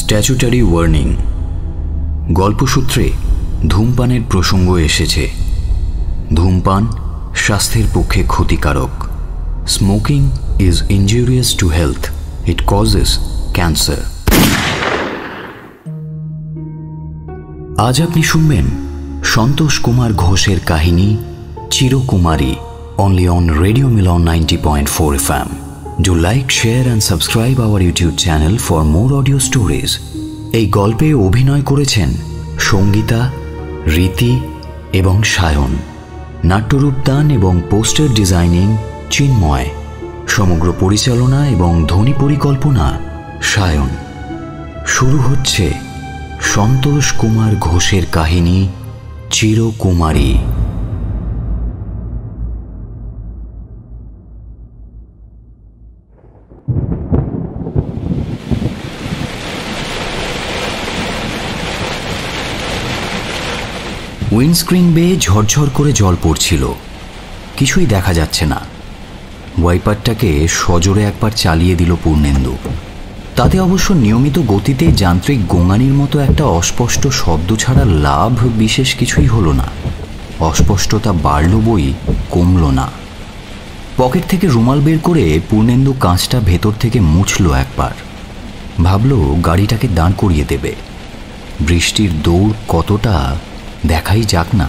Statutory warning. গল্পসূত্রে ধূমপানের প্রসঙ্গ এসেছে। ধূমপান স্বাস্থ্যের পক্ষে ক্ষতিকারক। Smoking is injurious to health, it causes cancer. আজ আপনি শুনবেন সন্তোষ কুমার ঘোষের কাহিনী চিরকুমারী, only on Radio Milan 90.4 FM. Do like, share and subscribe our YouTube channel for more audio stories. এই গল্পে অভিনয় করেছেন সঙ্গীতা, রীতি এবং সায়ন। নাট্যরূপদান এবং পোস্টার ডিজাইনিং চিন্ময়। সমগ্র পরিচালনা এবং ধ্বনি পরিকল্পনা সায়ন। শুরু হচ্ছে সন্তোষ কুমার ঘোষের কাহিনী চিরকুমারী। উইন্ডস্ক্রিন বেয়ে ঝরঝর করে জল পড়ছিল। কিছুই দেখা যাচ্ছে না। ওয়াইপারটাকে সজোরে একবার চালিয়ে দিল পূর্ণেন্দু। তাতে অবশ্য নিয়মিত গতিতে যান্ত্রিক গোঙানির মতো একটা অস্পষ্ট শব্দ ছাড়া লাভ বিশেষ কিছুই হলো না। অস্পষ্টতা বাড়ল বই, কমল না। পকেট থেকে রুমাল বের করে পূর্ণেন্দু কাঁচটা ভেতর থেকে মুছল একবার। ভাবল গাড়িটাকে দাঁড় করিয়ে দেবে। বৃষ্টির দৌড় কতটা দেখাই যাক না,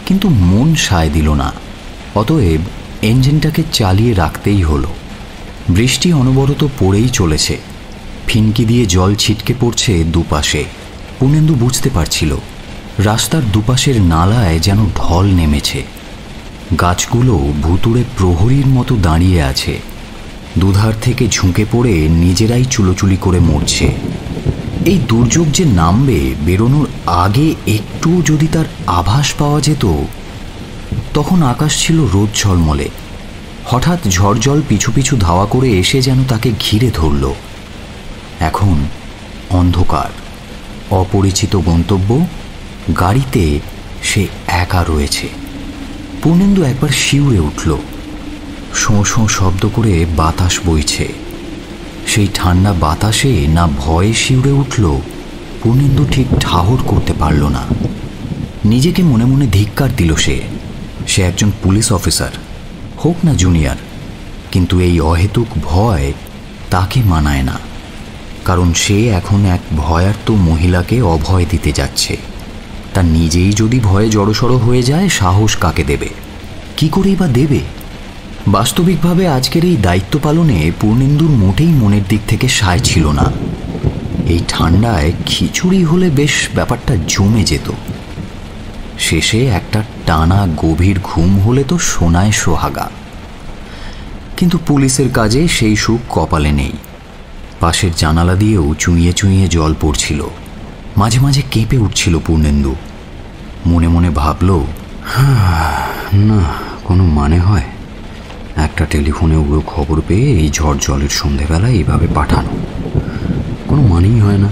কিন্তু মন সায় দিল না। অতএব ইঞ্জিনটাকে চালিয়ে রাখতেই হলো। বৃষ্টি অনবরত পড়েই চলেছে। ফিনকি দিয়ে জল ছিটকে পড়ছে দুপাশে। পূর্ণেন্দু বুঝতে পারছিল রাস্তার দুপাশের নালায় যেন ঢল নেমেছে। গাছগুলো ভুতুড়ে প্রহরীর মতো দাঁড়িয়ে আছে। দুধার থেকে ঝুঁকে পড়ে নিজেরাই চুলোচুলি করে মরছে। এই দুর্যোগ যে নামবে বেরোনোর আগে একটু যদি তার আভাস পাওয়া যেত। তখন আকাশ ছিল রোদ ঝলমলে। হঠাৎ ঝড়জল পিছু পিছু ধাওয়া করে এসে যেন তাকে ঘিরে ধরল। এখন অন্ধকার, অপরিচিত গন্তব্য, গাড়িতে সে একা রয়েছে। পূর্ণেন্দু একবার শিউরে উঠল। শোঁ শোঁ শব্দ করে বাতাস বইছে। সেই ঠান্ডা বাতাসে না ভয়ে শিউরে উঠল, পূর্ণেন্দু ঠিক ঠাহর করতে পারল না। নিজেকে মনে মনে ধিক্কার দিল সে একজন পুলিশ অফিসার, হোক না জুনিয়র, কিন্তু এই অহেতুক ভয় তাকে মানায় না। কারণ সে এখন এক ভয়ার্ত মহিলাকে অভয় দিতে যাচ্ছে। তা নিজেই যদি ভয়ে জড়সড় হয়ে যায়, সাহস কাকে দেবে? কি করেই বা দেবে? বাস্তবিকভাবে আজকের এই দায়িত্ব পালনে পূর্ণেন্দুর মোটেই মনের দিক থেকে সায় ছিল না। এই ঠান্ডায় খিচুড়ি হলে বেশ ব্যাপারটা জমে যেত। শেষে একটা টানা গভীর ঘুম হলে তো সোনায় সোহাগা। কিন্তু পুলিশের কাজে সেই সুখ কপালে নেই। পাশের জানালা দিয়েও চুঁইয়ে চুঁইয়ে জল পড়ছিল। মাঝে মাঝে কেঁপে উঠছিল পূর্ণেন্দু। মনে মনে ভাবল, না কোনো মানে হয়? একটা টেলিফোনে উড়ো খবর পেয়ে এই ঝড় জলের সন্ধেবেলায় এইভাবে পাঠানো কোনো মানেই হয় না।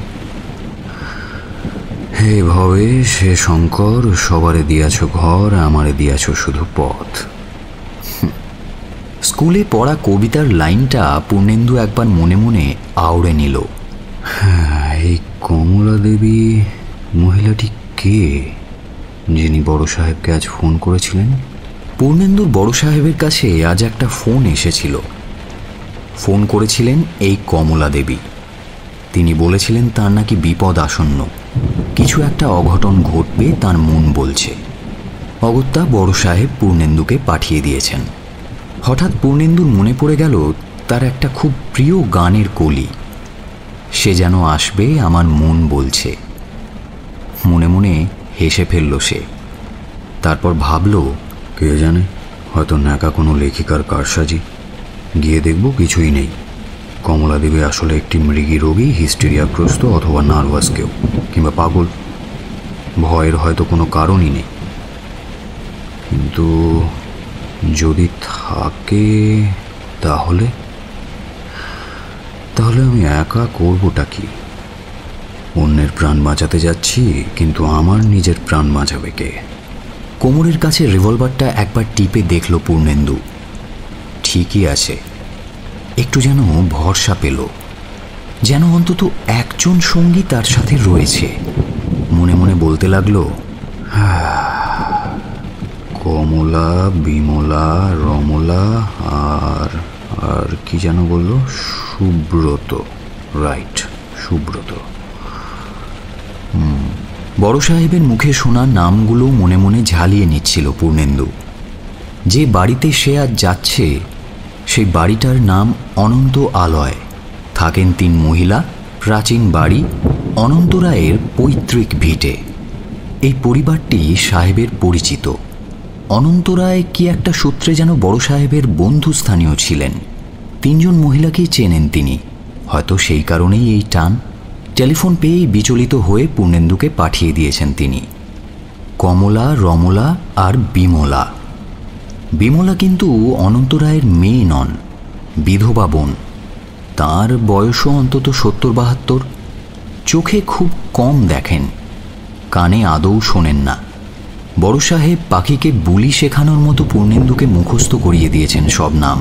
হে ভবে সে শঙ্কর, সবারে দিয়াছ ঘর, আমারে দিয়াছ শুধু পথ। স্কুলে পড়া কবিতার লাইনটা পূর্ণেন্দু একবার মনে মনে আওড়ে নিল। এই কমলা দেবী মহিলাটি কে, যিনি বড় সাহেবকে আজ ফোন করেছিলেন? পূর্ণেন্দুর বড় সাহেবের কাছে আজ একটা ফোন এসেছিল। ফোন করেছিলেন এই কমলা দেবী। তিনি বলেছিলেন তার নাকি বিপদ আসন্ন, কিছু একটা অঘটন ঘটবে তার মন বলছে। অগত্যা বড় সাহেব পূর্ণেন্দুকে পাঠিয়ে দিয়েছেন। হঠাৎ পূর্ণেন্দুর মনে পড়ে গেল তার একটা খুব প্রিয় গানের কলি, সে যেন আসবে আমার মন বলছে। মনে মনে হেসে ফেলল সে। তারপর ভাবল, কে জানে, হয়তো ন্যাকা কোনো লেখিকার কারসাজি। গিয়ে দেখব কিছুই নেই। কমলা দেবী আসলে একটি মৃগী রোগী, হিস্টেরিয়াগ্রস্ত অথবা নার্ভাস কেউ, কিংবা পাগল। ভয়ের হয়তো কোনো কারণই নেই। কিন্তু যদি থাকে তাহলে আমি একা করবটা কি? অন্যের প্রাণ বাঁচাতে যাচ্ছি, কিন্তু আমার নিজের প্রাণ বাঁচাবে কে? কোমরের কাছে রিভলভারটা একবার টিপে দেখল পূর্ণেন্দু। ঠিকই আছে। একটু যেন ভরসা পেল, যেন অন্তত এক একজন সঙ্গী তার সাথে রয়েছে। মনে মনে বলতে লাগলো, কমলা, বিমলা, রমলা আর আর কি যেন বললো, সুব্রত। রাইট, সুব্রত। বড় সাহেবের মুখে শোনা নামগুলো মনে মনে ঝালিয়ে নিচ্ছিল পূর্ণেন্দু। যে বাড়িতে সে আজ যাচ্ছে সেই বাড়িটার নাম অনন্ত আলয়। থাকেন 3 মহিলা, প্রাচীন বাড়ি, অনন্ত রায়ের পৈতৃক ভিটে। এই পরিবারটি সাহেবের পরিচিত। অনন্ত রায় কি একটা সূত্রে যেন বড় সাহেবের বন্ধুস্থানীয় ছিলেন। 3 জন মহিলাকেই চেনেন তিনি, হয়তো সেই কারণেই এই টান। টেলিফোন পেয়েই বিচলিত হয়ে পূর্ণেন্দুকে পাঠিয়ে দিয়েছেন তিনি। কমলা, রমলা আর বিমলা। বিমলা কিন্তু অনন্ত রায়ের মেয়ে নন, বিধবা বোন। তাঁর বয়সও অন্তত 70-72। চোখে খুব কম দেখেন, কানে আদৌ শোনেন না। বড় সাহেব পাখিকে বুলি শেখানোর মতো পূর্ণেন্দুকে মুখস্থ করিয়ে দিয়েছেন সব নাম।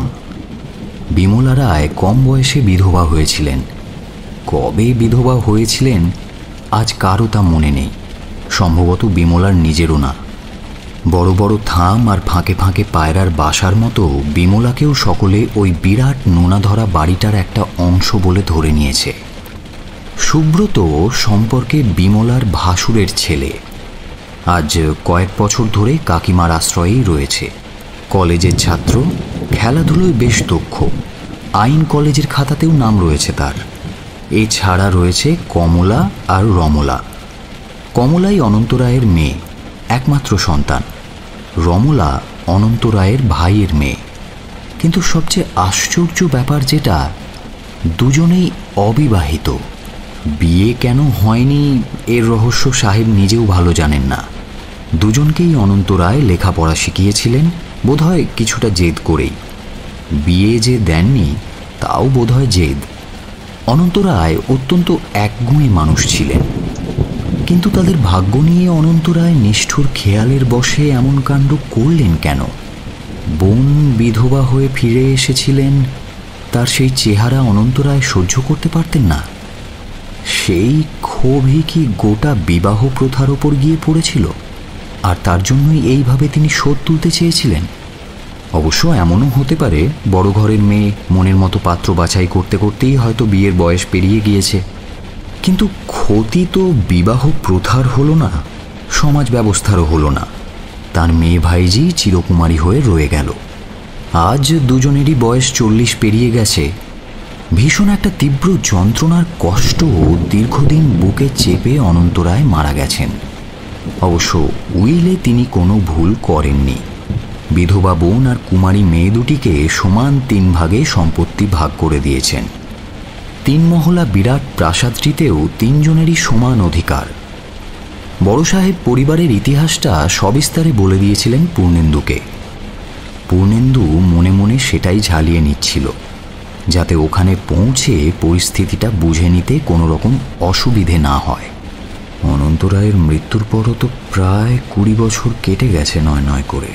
বিমলা রায় কম বয়সে বিধবা হয়েছিলেন। কবে বিধবা হয়েছিলেন আজ কারও তা মনে নেই, সম্ভবত বিমলার নিজেরও না। বড় বড় থাম আর ফাঁকে ফাঁকে পায়রার বাসার মতো বিমলাকেও সকলে ওই বিরাট নোনা ধরা বাড়িটার একটা অংশ বলে ধরে নিয়েছে। সুব্রত সম্পর্কে বিমলার ভাসুরের ছেলে। আজ কয়েক বছর ধরে কাকিমার আশ্রয়েই রয়েছে। কলেজের ছাত্র, খেলাধুলোয় বেশ দক্ষ। আইন কলেজের খাতাতেও নাম রয়েছে তার। এছাড়া রয়েছে কমলা আর রমলা। কমলাই অনন্ত রায়ের মেয়ে, একমাত্র সন্তান। রমলা অনন্ত রায়ের ভাইয়ের মেয়ে। কিন্তু সবচেয়ে আশ্চর্য ব্যাপার যেটা, দুজনেই অবিবাহিত। বিয়ে কেন হয়নি এর রহস্য সাহেব নিজেও ভালো জানেন না। দুজনকেই অনন্ত রায় লেখাপড়া শিখিয়েছিলেন, বোধহয় কিছুটা জেদ করেই। বিয়ে যে দেননি তাও বোধহয় জেদ। অনন্ত রায় অত্যন্ত একগুঁয়ে মানুষ ছিলেন, কিন্তু তাদের ভাগ্য নিয়ে অনন্ত রায় নিষ্ঠুর খেয়ালের বশে এমন কাণ্ড করলেন কেন? বোন বিধবা হয়ে ফিরে এসেছিলেন, তার সেই চেহারা অনন্ত রায় সহ্য করতে পারতেন না। সেই ক্ষোভই কি গোটা বিবাহ প্রথার ওপর গিয়ে পড়েছিল, আর তার জন্যই এইভাবে তিনি শোধ তুলতে চেয়েছিলেন? অবশ্য এমনও হতে পারে বড় ঘরের মেয়ে, মনের মতো পাত্র বাছাই করতে করতেই হয়তো বিয়ের বয়স পেরিয়ে গিয়েছে। কিন্তু ক্ষতি তো বিবাহ প্রথার হলো না, সমাজ ব্যবস্থারও হলো না। তার মেয়ে ভাইজি চিরকুমারী হয়ে রয়ে গেল। আজ দুজনেরই বয়স 40 পেরিয়ে গেছে। ভীষণ একটা তীব্র যন্ত্রণার কষ্ট দীর্ঘদিন বুকে চেপে অনন্ত রায় মারা গেছেন। অবশ্য উইলে তিনি কোনো ভুল করেননি। বিধবা বোন আর কুমারী মেয়ে দুটিকে সমান 3 ভাগে সম্পত্তি ভাগ করে দিয়েছেন। 3 মহলা বিরাট প্রাসাদটিতেও 3 জনেরই সমান অধিকার। বড় সাহেব পরিবারের ইতিহাসটা সবিস্তারে বলে দিয়েছিলেন পূর্ণেন্দুকে। পূর্ণেন্দু মনে মনে সেটাই ঝালিয়ে নিচ্ছিল, যাতে ওখানে পৌঁছে পরিস্থিতিটা বুঝে নিতে কোনো রকম অসুবিধে না হয়। অনন্ত রায়ের মৃত্যুর পরও তো প্রায় 20 বছর কেটে গেছে নয় নয় করে।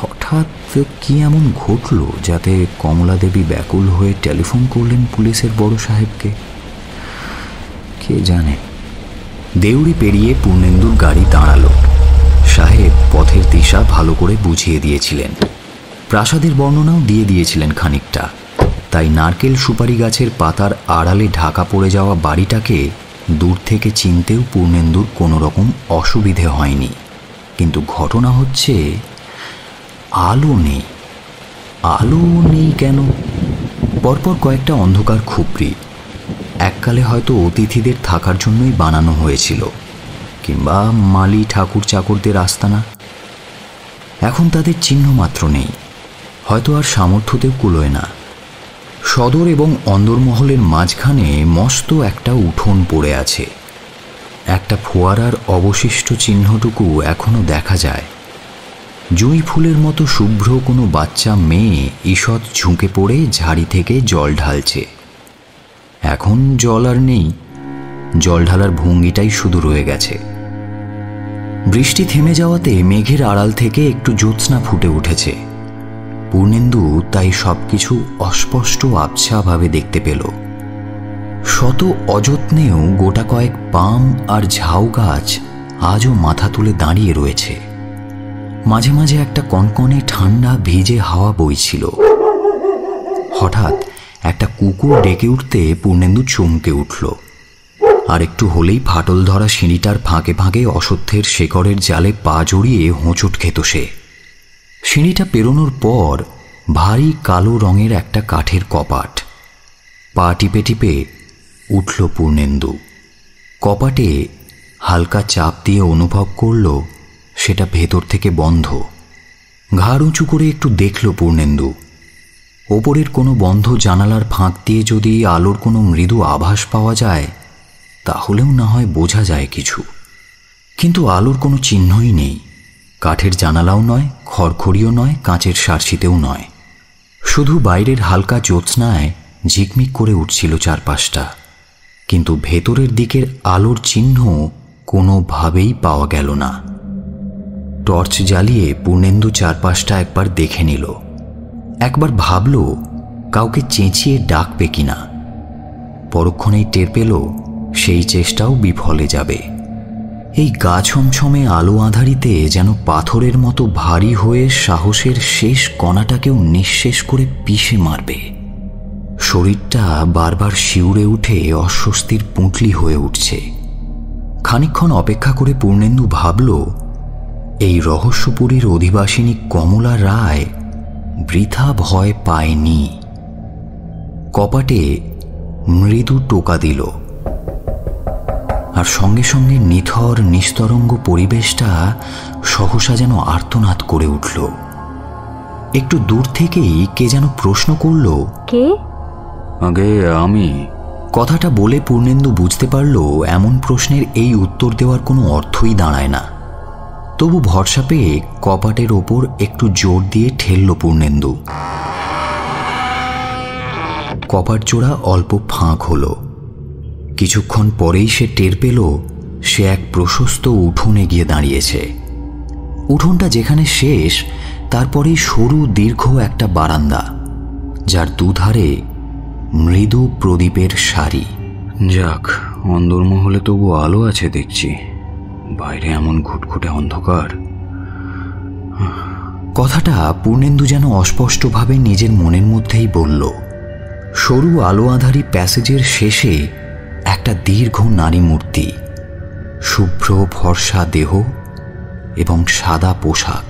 হঠাৎ কি এমন ঘটল যাতে কমলা দেবী ব্যাকুল হয়ে টেলিফোন করলেন পুলিশের বড় সাহেবকে? কে জানে। দেউড়ি পেরিয়ে পূর্ণেন্দুর গাড়ি দাঁড়ালো। সাহেব পথের দিশা ভালো করে বুঝিয়ে দিয়েছিলেন, প্রাসাদের বর্ণনাও দিয়ে দিয়েছিলেন খানিকটা। তাই নারকেল সুপারি গাছের পাতার আড়ালে ঢাকা পড়ে যাওয়া বাড়িটাকে দূর থেকে চিনতেও পূর্ণেন্দুর কোনো রকম অসুবিধে হয়নি। কিন্তু ঘটনা হচ্ছে, আলো নেই। আলো নেই কেন? পরপর কয়েকটা অন্ধকার খুপড়ি, এককালে হয়তো অতিথিদের থাকার জন্যই বানানো হয়েছিল, কিংবা মালি ঠাকুর চাকরদের আস্তানা। এখন তাদের চিহ্ন মাত্র নেই, হয়তো আর সামর্থ্যতেও কুলোয় না। সদর এবং অন্দরমহলের মাঝখানে মস্ত একটা উঠোন পড়ে আছে। একটা ফোয়ারার অবশিষ্ট চিহ্নটুকু এখনো দেখা যায়। জুঁই ফুলের মতো শুভ্র কোনো বাচ্চা মেয়ে ঈষৎ ঝুঁকে পড়ে ঝাড়ি থেকে জল ঢালছে। এখন জল আর নেই, জল ঢালার ভঙ্গিটাই শুধু রয়ে গেছে। বৃষ্টি থেমে যাওয়াতে মেঘের আড়াল থেকে একটু জ্যোৎস্না ফুটে উঠেছে। পূর্ণেন্দু তাই সবকিছু অস্পষ্ট আবছাভাবে দেখতে পেল। শত অযত্নেও গোটা কয়েক পাম আর ঝাউ গাছ আজও মাথা তুলে দাঁড়িয়ে রয়েছে। মাঝে মাঝে একটা কনকনে ঠান্ডা ভিজে হাওয়া বইছিল। হঠাৎ একটা কুকুর ডেকে উঠতে পূর্ণেন্দু চমকে উঠল। আর একটু হলেই ফাটল ধরা সিঁড়িটার ফাঁকে ফাঁকে অশ্বত্থের শেকড়ের জালে পা জড়িয়ে হোঁচট খেত সে। সিঁড়িটা পেরোনোর পর ভারী কালো রঙের একটা কাঠের কপাট। পা টিপে টিপে উঠল পূর্ণেন্দু। কপাটে হালকা চাপ দিয়ে অনুভব করল সেটা ভেতর থেকে বন্ধ। ঘাড় উঁচু করে একটু দেখল পূর্ণেন্দু। ওপরের কোনো বন্ধ জানালার ফাঁক দিয়ে যদি আলোর কোনো মৃদু আভাস পাওয়া যায় তাহলেও না হয় বোঝা যায় কিছু, কিন্তু আলোর কোনো চিহ্নই নেই। কাঠের জানালাও নয়, খড়খড়িও নয়, কাঁচের সারসিতেও নয়। শুধু বাইরের হালকা জ্যোৎস্নায় ঝিকমিক করে উঠছিল চারপাশটা, কিন্তু ভেতরের দিকের আলোর চিহ্ন কোনোভাবেই পাওয়া গেল না। টর্চ জ্বালিয়ে পূর্ণেন্দু চারপাশটা একবার দেখে নিল। একবার ভাবল কাউকে চেঁচিয়ে ডাকবে কিনা। পরক্ষণেই টের পেল সেই চেষ্টাও বিফলে যাবে। এই গা ছমছমে আলো আঁধারিতে যেন পাথরের মতো ভারী হয়ে সাহসের শেষ কণাটাকেও নিঃশেষ করে পিষে মারবে। শরীরটা বারবার শিউরে উঠে অস্বস্তির পুঁটলি হয়ে উঠছে। খানিকক্ষণ অপেক্ষা করে পূর্ণেন্দু ভাবল এই রহস্যপুরীর অধিবাসিনী কমলা রায় বৃথা ভয় পায়নি। কপাটে মৃদু টোকা দিল, আর সঙ্গে সঙ্গে নিথর নিস্তরঙ্গ পরিবেশটা সহসা যেন আর্তনাদ করে উঠল। একটু দূর থেকেই কে যেন প্রশ্ন করল, কে? আগে আমি। কথাটা বলে পূর্ণেন্দু বুঝতে পারল এমন প্রশ্নের এই উত্তর দেওয়ার কোনো অর্থই দাঁড়ায় না। তবু ভরসা পেয়ে কপাটের ওপর একটু জোর দিয়ে ঠেলল পূর্ণেন্দু। কপাট জোড়া অল্প ফাঁক হলো। কিছুক্ষণ পরেই সে টের পেল সে এক প্রশস্ত উঠোনে গিয়ে দাঁড়িয়েছে। উঠোনটা যেখানে শেষ তারপরেই সরু দীর্ঘ একটা বারান্দা, যার দুধারে মৃদু প্রদীপের সারি। যাক, অন্দরমহলে তবু আলো আছে দেখছি, বাইরে এমন ঘুটঘুটে অন্ধকার। কথাটা পূর্ণেন্দু যেন অস্পষ্টভাবে নিজের মনের মধ্যেই বলল। সরু আলো আঁধারি প্যাসেজের শেষে একটা দীর্ঘ নারী মূর্তি, শুভ্র ফর্সা দেহ এবং সাদা পোশাক।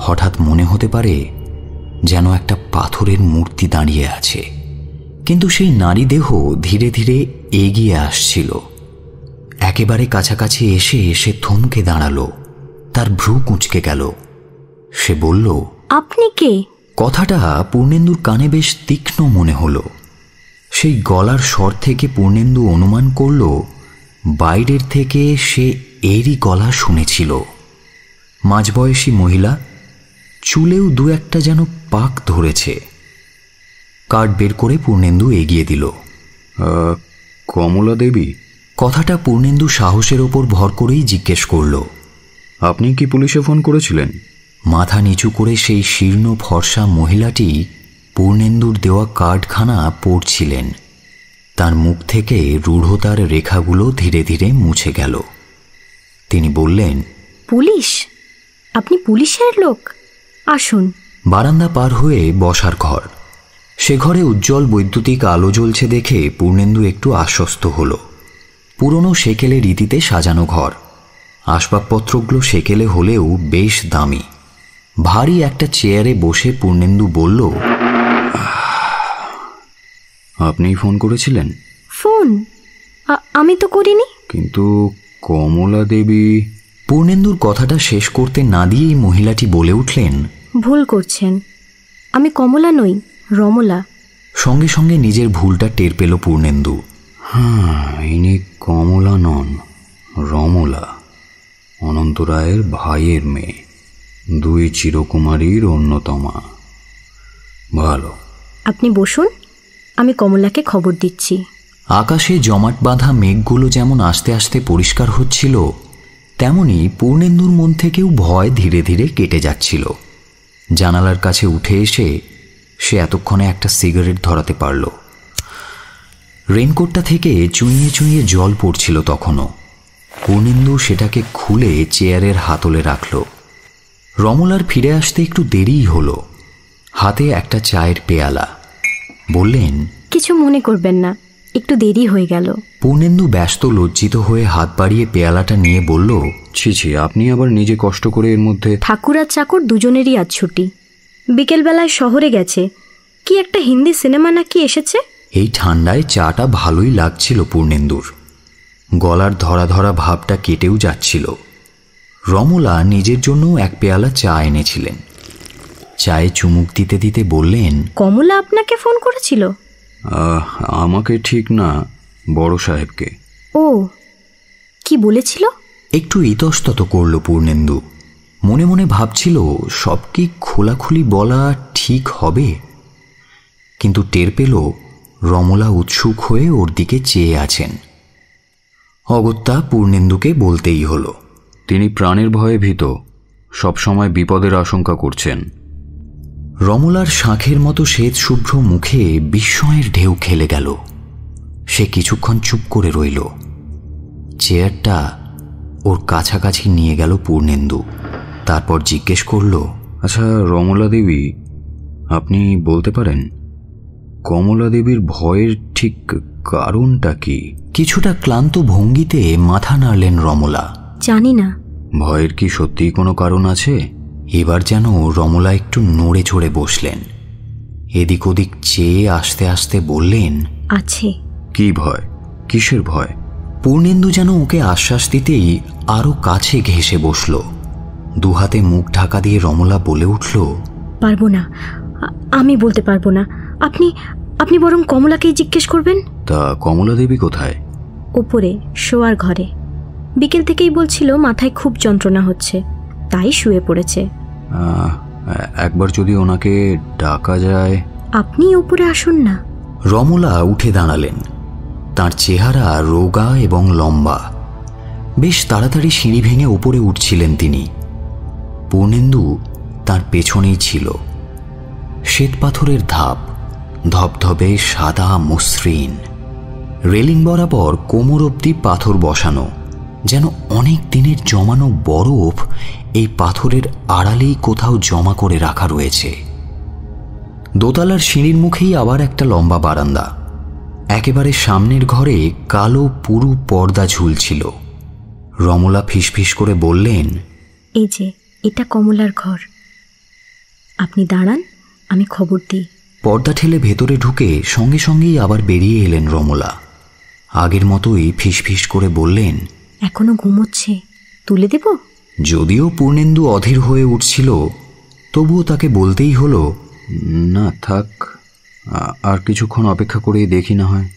হঠাৎ মনে হতে পারে যেন একটা পাথরের মূর্তি দাঁড়িয়ে আছে, কিন্তু সেই নারী দেহ ধীরে ধীরে এগিয়ে আসছিল। একেবারে কাছাকাছি এসে সে থমকে দাঁড়ালো, তার ভ্রু কুঁচকে গেল। সে বলল, আপনি কে? কথাটা পূর্ণেন্দুর কানে বেশ তীক্ষ্ণ মনে হলো। সেই গলার স্বর থেকে পূর্ণেন্দু অনুমান করল বাইরের থেকে সে এরই গলা শুনেছিল। মাঝবয়সী মহিলা, চুলেও দু একটা যেন পাক ধরেছে। কার্ড বের করে পূর্ণেন্দু এগিয়ে দিল। কমলা দেবী? কথাটা পূর্ণেন্দু সাহসের ওপর ভর করেই জিজ্ঞেস করল। আপনি কি পুলিশে ফোন করেছিলেন? মাথা নিচু করে সেই শীর্ণ ফর্সা মহিলাটি পূর্ণেন্দুর দেওয়া কার্ডখানা পড়ছিলেন। তার মুখ থেকে রূঢ়তার রেখাগুলো ধীরে ধীরে মুছে গেল। তিনি বললেন, পুলিশ? আপনি পুলিশের লোক? আসুন। বারান্দা পার হয়ে বসার ঘর। সে ঘরে উজ্জ্বল বৈদ্যুতিক আলো জ্বলছে দেখে পূর্ণেন্দু একটু আশ্বস্ত হল। পুরনো সেকেলে রীতিতে সাজানো ঘর। আসবাবপত্রগুলো সেকেলে হলেও বেশ দামি। ভারী একটা চেয়ারে বসে পূর্ণেন্দু বলল, আপনিই ফোন করেছিলেন? ফোন? আমি তো করিনি। কিন্তু কমলা দেবী। পূর্ণেন্দুর কথাটা শেষ করতে না দিয়েই মহিলাটি বলে উঠলেন, ভুল করছেন, আমি কমলা নই, রমলা। সঙ্গে সঙ্গে নিজের ভুলটা টের পেল পূর্ণেন্দু। ইনি কমলা নন, রমলা, অনন্ত রায়ের ভাইয়ের মেয়ে, দুই চিরকুমারীর অন্যতমা। ভালো, আপনি বসুন, আমি কমলাকে খবর দিচ্ছি। আকাশে জমাট বাঁধা মেঘগুলো যেমন আস্তে আস্তে পরিষ্কার হচ্ছিল, তেমনি পূর্ণেন্দুর মন থেকেও ভয় ধীরে ধীরে কেটে যাচ্ছিল। জানালার কাছে উঠে এসে সে এতক্ষণে একটা সিগারেট ধরাতে পারল। রেনকোটটা থেকে চুইয়ে চুইয়ে জল পড়ছিল তখনও। পূর্ণেন্দু সেটাকে খুলে চেয়ারের হাতলে রাখল। রমলার ফিরে আসতে একটু দেরিই হলো। হাতে একটা চায়ের পেয়ালা। বললেন, কিছু মনে করবেন না, একটু দেরি হয়ে গেল। পূর্ণেন্দু ব্যস্ত লজ্জিত হয়ে হাত বাড়িয়ে পেয়ালাটা নিয়ে বলল, ছি ছি, আপনি আবার নিজে কষ্ট করে এর মধ্যে। ঠাকুর আর চাকর দুজনেরই আজ ছুটি। বিকেলবেলায় শহরে গেছে, কি একটা হিন্দি সিনেমা নাকি এসেছে। এই ঠান্ডায় চাটা ভালোই লাগছিল পূর্ণেন্দুর। গলার ধরা ধরা ভাবটা কেটেও যাচ্ছিল। রমলা নিজের জন্য এক পেয়ালা চা এনেছিলেন। চায়ে চুমুক দিতে দিতে বললেন, কমলা আপনাকে ফোন করেছিল? আমাকে ঠিক না, বড় সাহেবকে। ও, কি বলেছিল? একটু ইতস্তত করল পূর্ণেন্দু। মনে মনে ভাবছিল সব কি খোলাখুলি বলা ঠিক হবে, কিন্তু টের পেল রমলা উৎসুক হয়ে ওর দিকে চেয়ে আছেন। অগত্যা পূর্ণেন্দুকে বলতেই হলো, তিনি প্রাণের ভয়ে ভীত, সবসময় বিপদের আশঙ্কা করছেন। রমলার শাঁখের মতো শ্বেত শুভ্র মুখে বিস্ময়ের ঢেউ খেলে গেল। সে কিছুক্ষণ চুপ করে রইল। চেয়ারটা ওর কাছাকাছি নিয়ে গেল পূর্ণেন্দু। তারপর জিজ্ঞেস করল, আচ্ছা রমলা দেবী, আপনি বলতে পারেন কমলা দেবীর ভয়ের ঠিক কারণটা কি? কিছুটা ক্লান্ত ভঙ্গিতে মাথা নাড়লেন রমলা। জানি না। ভয়ের কি সত্যিই কোনো কারণ আছে? এবার যেন রমলা একটু নড়ে চড়ে বসলেন। এদিক ওদিক চেয়ে আস্তে আস্তে বললেন, আছে। কি ভয়? কিসের ভয়? পূর্ণেন্দু যেন ওকে আশ্বাস দিতেই আরো কাছে ঘেঁষে বসল। দুহাতে মুখ ঢাকা দিয়ে রমলা বলে উঠল, পারবো না, আমি বলতে পারবো না। আপনি আপনি বরং কমলাকেই জিজ্ঞেস করবেন। তা কমলা দেবী কোথায়? ওপরে শোয়ার ঘরে। বিকেল থেকেই বলছিল মাথায় খুব যন্ত্রণা হচ্ছে, তাই শুয়ে পড়েছে। একবার যদি ওনাকে ডাকা যায়। আপনি ওপরে আসুন না। রমলা উঠে দাঁড়ালেন। তার চেহারা রোগা এবং লম্বা। বেশ তাড়াতাড়ি সিঁড়ি ভেঙে উপরে উঠছিলেন তিনি। পূর্ণেন্দু তার পেছনেই ছিল। শ্বেত পাথরের ধাপ, ধবধবে সাদা মসৃণ। রেলিং বরাবর কোমর অবধি পাথর বসানো, যেন অনেক দিনের জমানো বরফ এই পাথরের আড়ালেই কোথাও জমা করে রাখা রয়েছে। দোতলার সিঁড়ির মুখেই আবার একটা লম্বা বারান্দা। একেবারে সামনের ঘরে কালো পুরু পর্দা ঝুলছিল। রমলা ফিসফিস করে বললেন, এই যে এটা কমলার ঘর। আপনি দাঁড়ান, আমি খবর দিই। পর্দা ঠেলে ভেতরে ঢুকে সঙ্গে সঙ্গেই আবার বেরিয়ে এলেন রমলা। আগের মতোই ফিসফিস করে বললেন, এখনো ঘুমোচ্ছে, তুলে দেব? যদিও পূর্ণেন্দু অধীর হয়ে উঠছিল, তবুও তাকে বলতেই হলো, না থাক, আর কিছুক্ষণ অপেক্ষা করেই দেখি না হয়।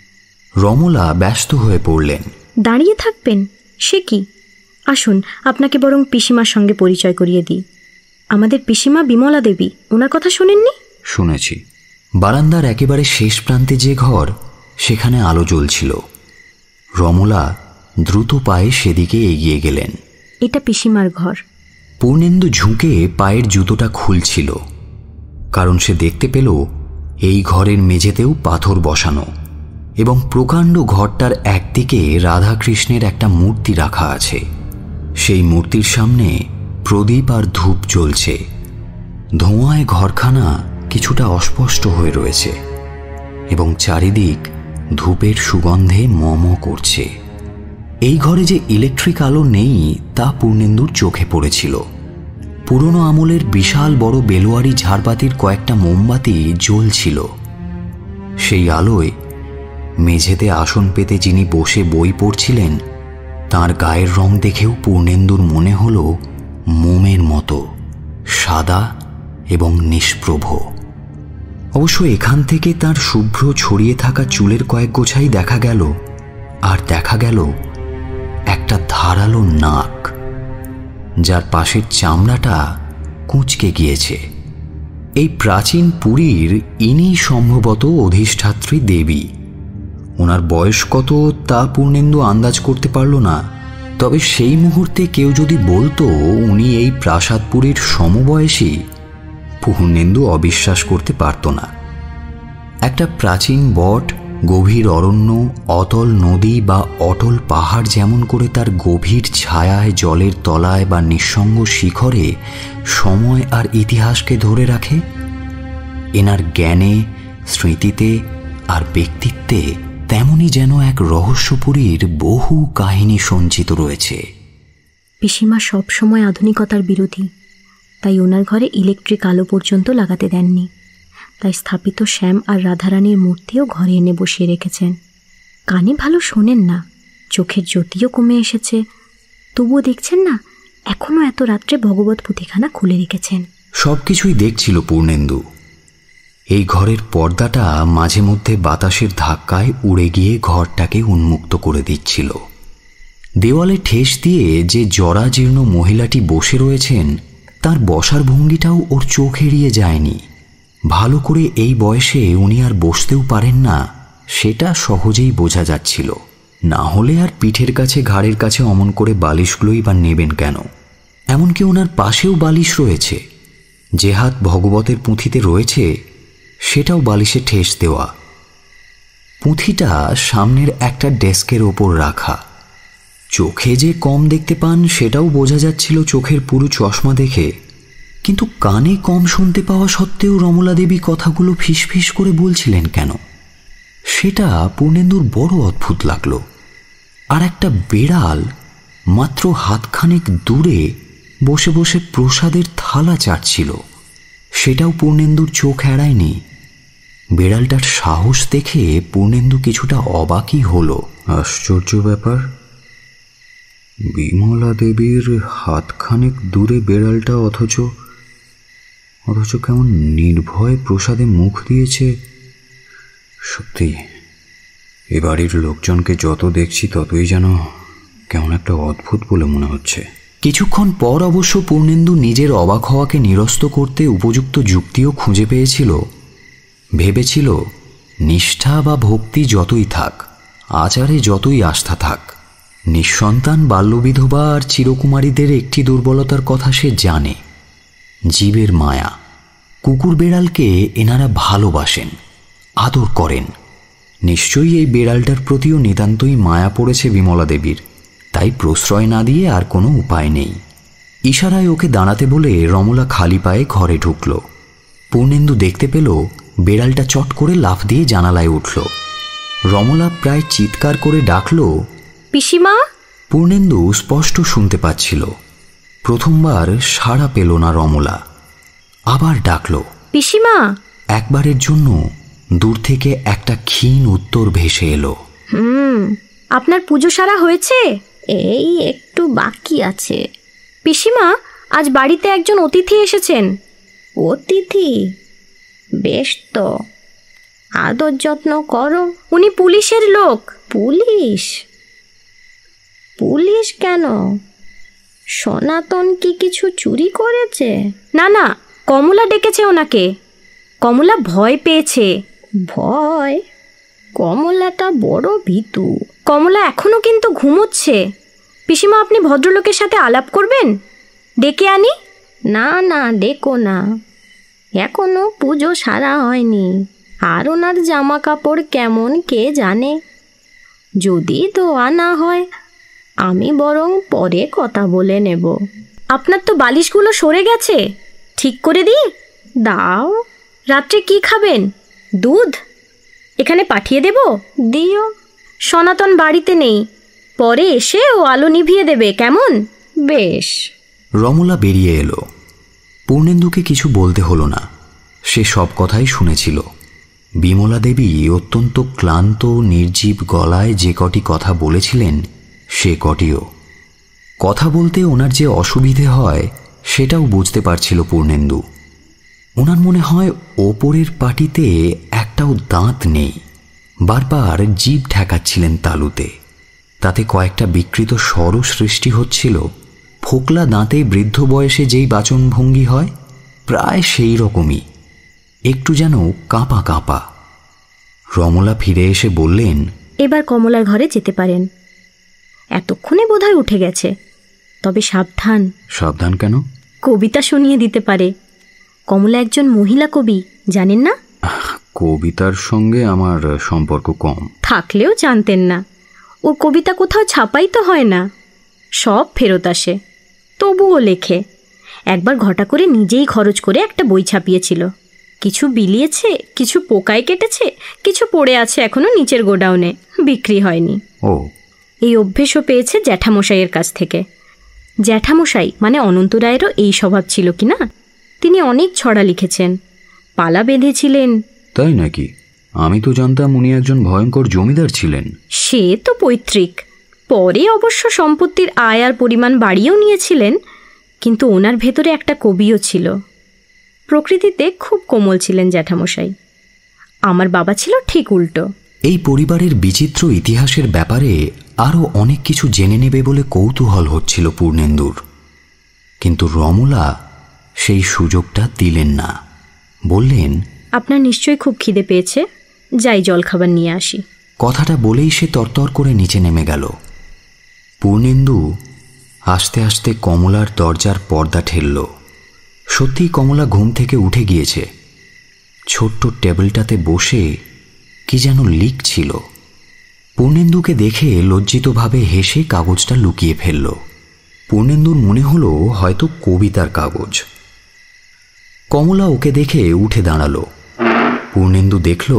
রমলা ব্যস্ত হয়ে পড়লেন। দাঁড়িয়ে থাকবেন? সে কি, আসুন আপনাকে বরং পিসিমার সঙ্গে পরিচয় করিয়ে দিই। আমাদের পিসিমা বিমলা দেবী, ওনার কথা শোনেননি? শুনেছি। বারান্দার একেবারে শেষ প্রান্তে যে ঘর, সেখানে আলো জ্বলছিল। রমলা দ্রুত পায়ে সেদিকে এগিয়ে গেলেন। এটা পিসিমার ঘর। পূর্ণেন্দু ঝুঁকে পায়ের জুতোটা খুলছিল, কারণ সে দেখতে পেল এই ঘরের মেঝেতেও পাথর বসানো এবং প্রকাণ্ড ঘরটার একদিকে রাধাকৃষ্ণের একটা মূর্তি রাখা আছে। সেই মূর্তির সামনে প্রদীপ আর ধূপ জ্বলছে। ধোঁয়ায় ঘরখানা কিছুটা অস্পষ্ট হয়ে রয়েছে এবং চারিদিক ধূপের সুগন্ধে মম করছে। এই ঘরে যে ইলেকট্রিক আলো নেই তা পূর্ণেন্দুর চোখে পড়েছিল। পুরনো আমলের বিশাল বড় বেলোয়ারি ঝাড়বাতির কয়েকটা মোমবাতি জ্বলছিল। সেই আলোয় মেঝেতে আসন পেতে যিনি বসে বই পড়ছিলেন, তার গায়ের রং দেখেও পূর্ণেন্দুর মনে হল মোমের মতো সাদা এবং নিষ্প্রভ। অবশ্য এখান থেকে তার শুভ্র ছড়িয়ে থাকা চুলের কয়েক গোছাই দেখা গেল, আর দেখা গেল একটা ধারালো নাক, যার পাশের চামড়াটা কুঁচকে গিয়েছে। এই প্রাচীন পুরীর ইনি সম্ভবত অধিষ্ঠাত্রী দেবী। ওনার বয়স কত তা পূর্ণেন্দু আন্দাজ করতে পারল না। তবে সেই মুহূর্তে কেউ যদি বলতো উনি এই প্রাসাদপুরীর সমবয়সী, পূর্ণেন্দু অবিশ্বাস করতে পারত না। একটা প্রাচীন বট গভীর অরণ্য, অতল নদী বা অটল পাহাড় যেমন করে তার গভীর ছায়ায়, জলের তলায় বা নিঃসঙ্গ শিখরে সময় আর ইতিহাসকে ধরে রাখে, এনার জ্ঞানে, স্মৃতিতে আর ব্যক্তিত্বে তেমনই যেন এক রহস্যপুরীর বহু কাহিনী সঞ্চিত রয়েছে। পিসিমা সবসময় আধুনিকতার বিরোধী, তাই ওনার ঘরে ইলেকট্রিক আলো পর্যন্ত লাগাতে দেননি। তাই স্থাপিত শ্যাম আর রাধারানীর মূর্তিও ঘরে এনে বসিয়ে রেখেছেন। কানে ভালো শোনেন না, চোখের জ্যোতিও কমে এসেছে, তবুও দেখছেন না এখনও এত রাত্রে ভগবত পুঁথিখানা খুলে রেখেছেন। সব কিছুই দেখছিল পূর্ণেন্দু। এই ঘরের পর্দাটা মাঝে মধ্যে বাতাসের ধাক্কায় উড়ে গিয়ে ঘরটাকে উন্মুক্ত করে দিচ্ছিল। দেওয়ালে ঠেস দিয়ে যে জরাজীর্ণ মহিলাটি বসে রয়েছেন, তার বসার ভঙ্গিটাও ওর চোখ এড়িয়ে যায়নি। ভালো করে এই বয়সে উনি আর বসতেও পারেন না, সেটা সহজেই বোঝা যাচ্ছিল। না হলে আর পিঠের কাছে, ঘাড়ের কাছে অমন করে বালিশগুলোই বা নেবেন কেন? এমনকি ওনার পাশেও বালিশ রয়েছে। যে হাত ভগবতের পুঁথিতে রয়েছে সেটাও বালিশে ঠেস দেওয়া। পুঁথিটা সামনের একটা ডেস্কের ওপর রাখা। চোখে যে কম দেখতে পান সেটাও বোঝা যাচ্ছিল চোখের পুরো চশমা দেখে। কিন্তু কানে কম শুনতে পাওয়া সত্ত্বেও রমলা দেবী কথাগুলো ফিসফিস করে বলছিলেন কেন, সেটা পূর্ণেন্দুর বড় অদ্ভুত লাগল। আর একটা বেড়াল মাত্র হাতখানেক দূরে বসে বসে প্রসাদের থালা চাটছিল, সেটাও পূর্ণেন্দুর চোখ এড়ায়নি। বেড়ালটার সাহস দেখে পূর্ণেন্দু কিছুটা অবাকই হলো। আশ্চর্য ব্যাপার, বিমলা দেবীর হাতখানেক দূরে বেড়ালটা অথচ কেমন নির্ভয় প্রসাদে মুখ দিয়েছে। সত্যি এ বাড়ির লোকজনকে যত দেখছি ততই যেন কেমন একটা অদ্ভুত বলে মনে হচ্ছে। কিছুক্ষণ পর অবশ্য পূর্ণেন্দু নিজের অবাক হওয়াকে নিরস্ত করতে উপযুক্ত যুক্তিও খুঁজে পেয়েছিল। ভেবেছিল, নিষ্ঠা বা ভক্তি যতই থাক, আচারে যতই আস্থা থাক, নিঃসন্তান বাল্যবিধবা আর চিরকুমারীদের একটি দুর্বলতার কথা সে জানে, জীবের মায়া। কুকুর বেড়ালকে এনারা ভালোবাসেন, আদর করেন। নিশ্চয়ই এই বেড়ালটার প্রতিও নিতান্তই মায়া পড়েছে বিমলা দেবীর, তাই প্রশ্রয় না দিয়ে আর কোনো উপায় নেই। ইশারায় ওকে দাঁড়াতে বলে রমলা খালি পায়ে ঘরে ঢুকল। পূর্ণেন্দু দেখতে পেল বেড়ালটা চট করে লাফ দিয়ে জানালায় উঠল। রমলা প্রায় চিৎকার করে ডাকল, পিসিমা। পূর্ণেন্দু স্পষ্ট শুনতে পাচ্ছিল। প্রথমবার সাড়া পেল না রমলা, আবার ডাকল, পিসিমা। একবারের জন্য দূর থেকে একটা ক্ষীণ উত্তর ভেসে এলো, আপনার পুজো সারা হয়েছে? এই একটু বাকি আছে। পিসিমা, আজ বাড়িতে একজন অতিথি এসেছেন। অতিথি? বেশ তো, আদর যত্ন করো। উনি পুলিশের লোক। পুলিশ? পুলিশ কেন? সনাতন কি কিছু চুরি করেছে? না না, কমলা ডেকেছে ওনাকে। কমলা ভয় পেয়েছে। ভয়? কমলাটা বড় ভীতু। কমলা এখনো কিন্তু ঘুমোচ্ছে। পিসিমা, আপনি ভদ্রলোকের সাথে আলাপ করবেন? ডেকে আনি? না না, ডেকো না, এখনো পুজো সারা হয়নি। আর ওনার জামা কাপড় কেমন কে জানে। যদি ধোয়া না হয় আমি বরং পরে কথা বলে নেব। আপনার তো বালিশগুলো সরে গেছে, ঠিক করে দিই? দাও। রাত্রে কি খাবেন? দুধ? এখানে পাঠিয়ে দেব? দিও। সনাতন বাড়িতে নেই, পরে এসে ও আলো নিভিয়ে দেবে, কেমন? বেশ। রমলা বেরিয়ে এলো। পূর্ণেন্দুকে কিছু বলতে হলো না, সে সব কথাই শুনেছিল। বিমলা দেবী অত্যন্ত ক্লান্ত নির্জীব গলায় যে কটি কথা বলেছিলেন, সে কটিও। কথা বলতে ওনার যে অসুবিধে হয় সেটাও বুঝতে পারছিল পূর্ণেন্দু। ওনার মনে হয় ওপরের পাটিতে একটাও দাঁত নেই, বারবার জিভ ঠেকাচ্ছিলেন তালুতে। তাতে কয়েকটা বিকৃত স্বরও সৃষ্টি হচ্ছিল। ফোকলা দাঁতে বৃদ্ধ বয়সে যেই বাচনভঙ্গি হয়, প্রায় সেই রকমই, একটু যেন কাঁপা কাঁপা। রমলা ফিরে এসে বললেন, এবার কমলার ঘরে যেতে পারেন। এতক্ষণে বোধহয় উঠে গেছে, তবে সাবধান। সাবধান কেন? কবিতা শুনিয়ে দিতে পারে। কমলা একজন মহিলা কবি, জানেন না? কবিতার সঙ্গে আমার সম্পর্ক কম। থাকলেও জানতেন না। ওর কবিতা কোথাও ছাপাই তো হয় না, সব ফেরত আসে, তবুও লেখে। একবার ঘটা করে নিজেই খরচ করে একটা বই ছাপিয়েছিল। কিছু বিলিয়েছে, কিছু পোকায় কেটেছে, কিছু পড়ে আছে এখনো নিচের গোডাউনে, বিক্রি হয়নি। ও, এই অভ্যেসও পেয়েছে জ্যাঠামশাইয়ের কাছ থেকে। জ্যাঠামশাই মানে অনন্ত রায়েরও এই স্বভাব ছিল কি না? তিনি অনেক ছড়া লিখেছেন, পালা বেঁধেছিলেন। তাই নাকি? আমি তো জানতাম উনি একজন ভয়ঙ্কর জমিদার ছিলেন। সে তো পৈতৃক, পরে অবশ্য সম্পত্তির আয় আর পরিমাণ বাড়িয়েও নিয়েছিলেন। কিন্তু ওনার ভেতরে একটা কবিও ছিল। প্রকৃতিতে খুব কোমল ছিলেন জ্যাঠামশাই। আমার বাবা ছিল ঠিক উল্টো। এই পরিবারের বিচিত্র ইতিহাসের ব্যাপারে আরও অনেক কিছু জেনে নেবে বলে কৌতূহল হচ্ছিল পূর্ণেন্দুর, কিন্তু রমলা সেই সুযোগটা দিলেন না। বললেন, আপনার নিশ্চয়ই খুব খিদে পেয়েছে, যাই জলখাবার নিয়ে আসি। কথাটা বলেই সে তরতর করে নিচে নেমে গেল। পূর্ণেন্দু আস্তে আস্তে কমলার দরজার পর্দা ঠেলল। সত্যিই কমলা ঘুম থেকে উঠে গিয়েছে। ছোট্ট টেবিলটাতে বসে কি যেন লিখছিল। পূর্ণেন্দুকে দেখে লজ্জিতভাবে হেসে কাগজটা লুকিয়ে ফেলল। পূর্ণেন্দুর মনে হলো হয়তো কবিতার কাগজ। কমলা ওকে দেখে উঠে দাঁড়ালো। পূর্ণেন্দু দেখল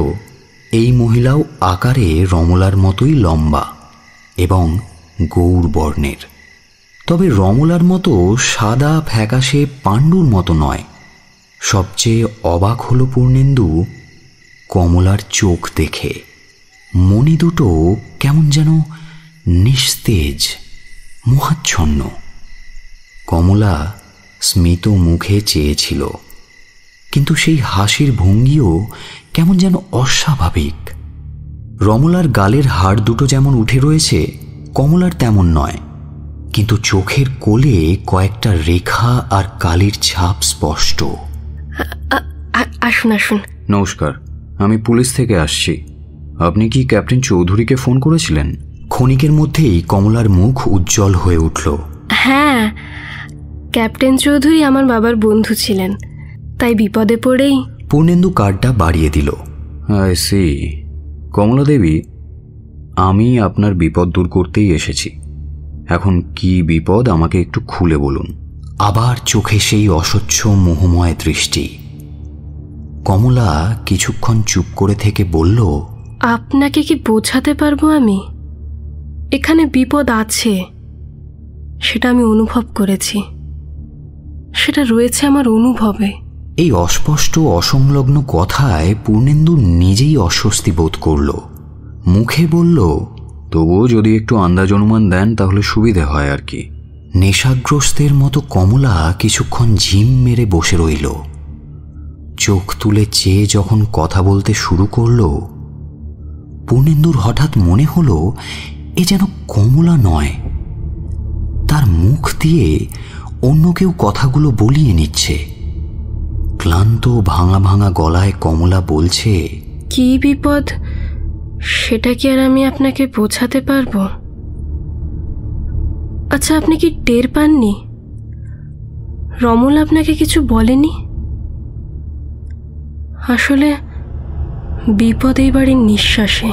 এই মহিলাও আকারে রমলার মতোই লম্বা এবং গৌর বর্ণের, তবে রমলার মতো সাদা ফ্যাকাশে পাণ্ডুর মতো নয়। সবচেয়ে অবাক হল পূর্ণেন্দু কমলার চোখ দেখে। মণি দুটো কেমন যেন নিস্তেজ, মোহাচ্ছন্ন। কমলা স্মিত মুখে চেয়েছিল, কিন্তু সেই হাসির ভঙ্গিও কেমন যেন অস্বাভাবিক। রমলার গালের হাড় দুটো যেমন উঠে রয়েছে, কমলার তেমন নয়, কিন্তু চোখের কোলে কয়েকটা রেখা আর কালির ছাপ স্পষ্ট। আসুন আসুন। নমস্কার, আমি পুলিশ থেকে আসছি। আপনি কি ক্যাপ্টেন চৌধুরীকে ফোন করেছিলেন? ক্ষণিকের মধ্যেই কমলার মুখ উজ্জ্বল হয়ে উঠল। হ্যাঁ, ক্যাপ্টেন চৌধুরী আমার বাবার বন্ধু ছিলেন, তাই বিপদে পড়েই। পূর্ণেন্দু কার্ডটা বাড়িয়ে দিল। I C. কমলা দেবী, আমি আপনার বিপদ দূর করতেই এসেছি। এখন কি বিপদ আমাকে একটু খুলে বলুন। আবার চোখে সেই অস্বচ্ছ মোহময় দৃষ্টি। কমলা কিছুক্ষণ চুপ করে থেকে বলল, আপনাকে কি বোঝাতে পারবো আমি? এখানে বিপদ আছে, সেটা আমি অনুভব করেছি, সেটা রয়েছে আমার অনুভবে। এই অস্পষ্ট অসংলগ্ন কথায় পূর্ণেন্দু নিজেই অস্বস্তি বোধ করল। মুখে বলল, তবুও যদি একটু আন্দাজ অনুমান দেন তাহলে সুবিধে হয় আর কি। নেশাগ্রস্তের মতো কমলা কিছুক্ষণ ঝিম মেরে বসে রইল। চোখ তুলে চেয়ে যখন কথা বলতে শুরু করল, পূর্ণেন্দুর হঠাৎ মনে হলো এ যেন কমলা নয়, তার মুখ দিয়ে অন্য কেউ কথাগুলো বলিয়ে নিচ্ছে। ক্লান্ত ভাঙা ভাঙা গলায় কমলা বলছে, কি বিপদ সেটা কি আর আমি আপনাকে বোঝাতে পারবো? আচ্ছা, আপনি কি টের পাননি? রমলা আপনাকে কিছু বলেনি? আসলে বিপদ এই বাড়ির নিঃশ্বাসে,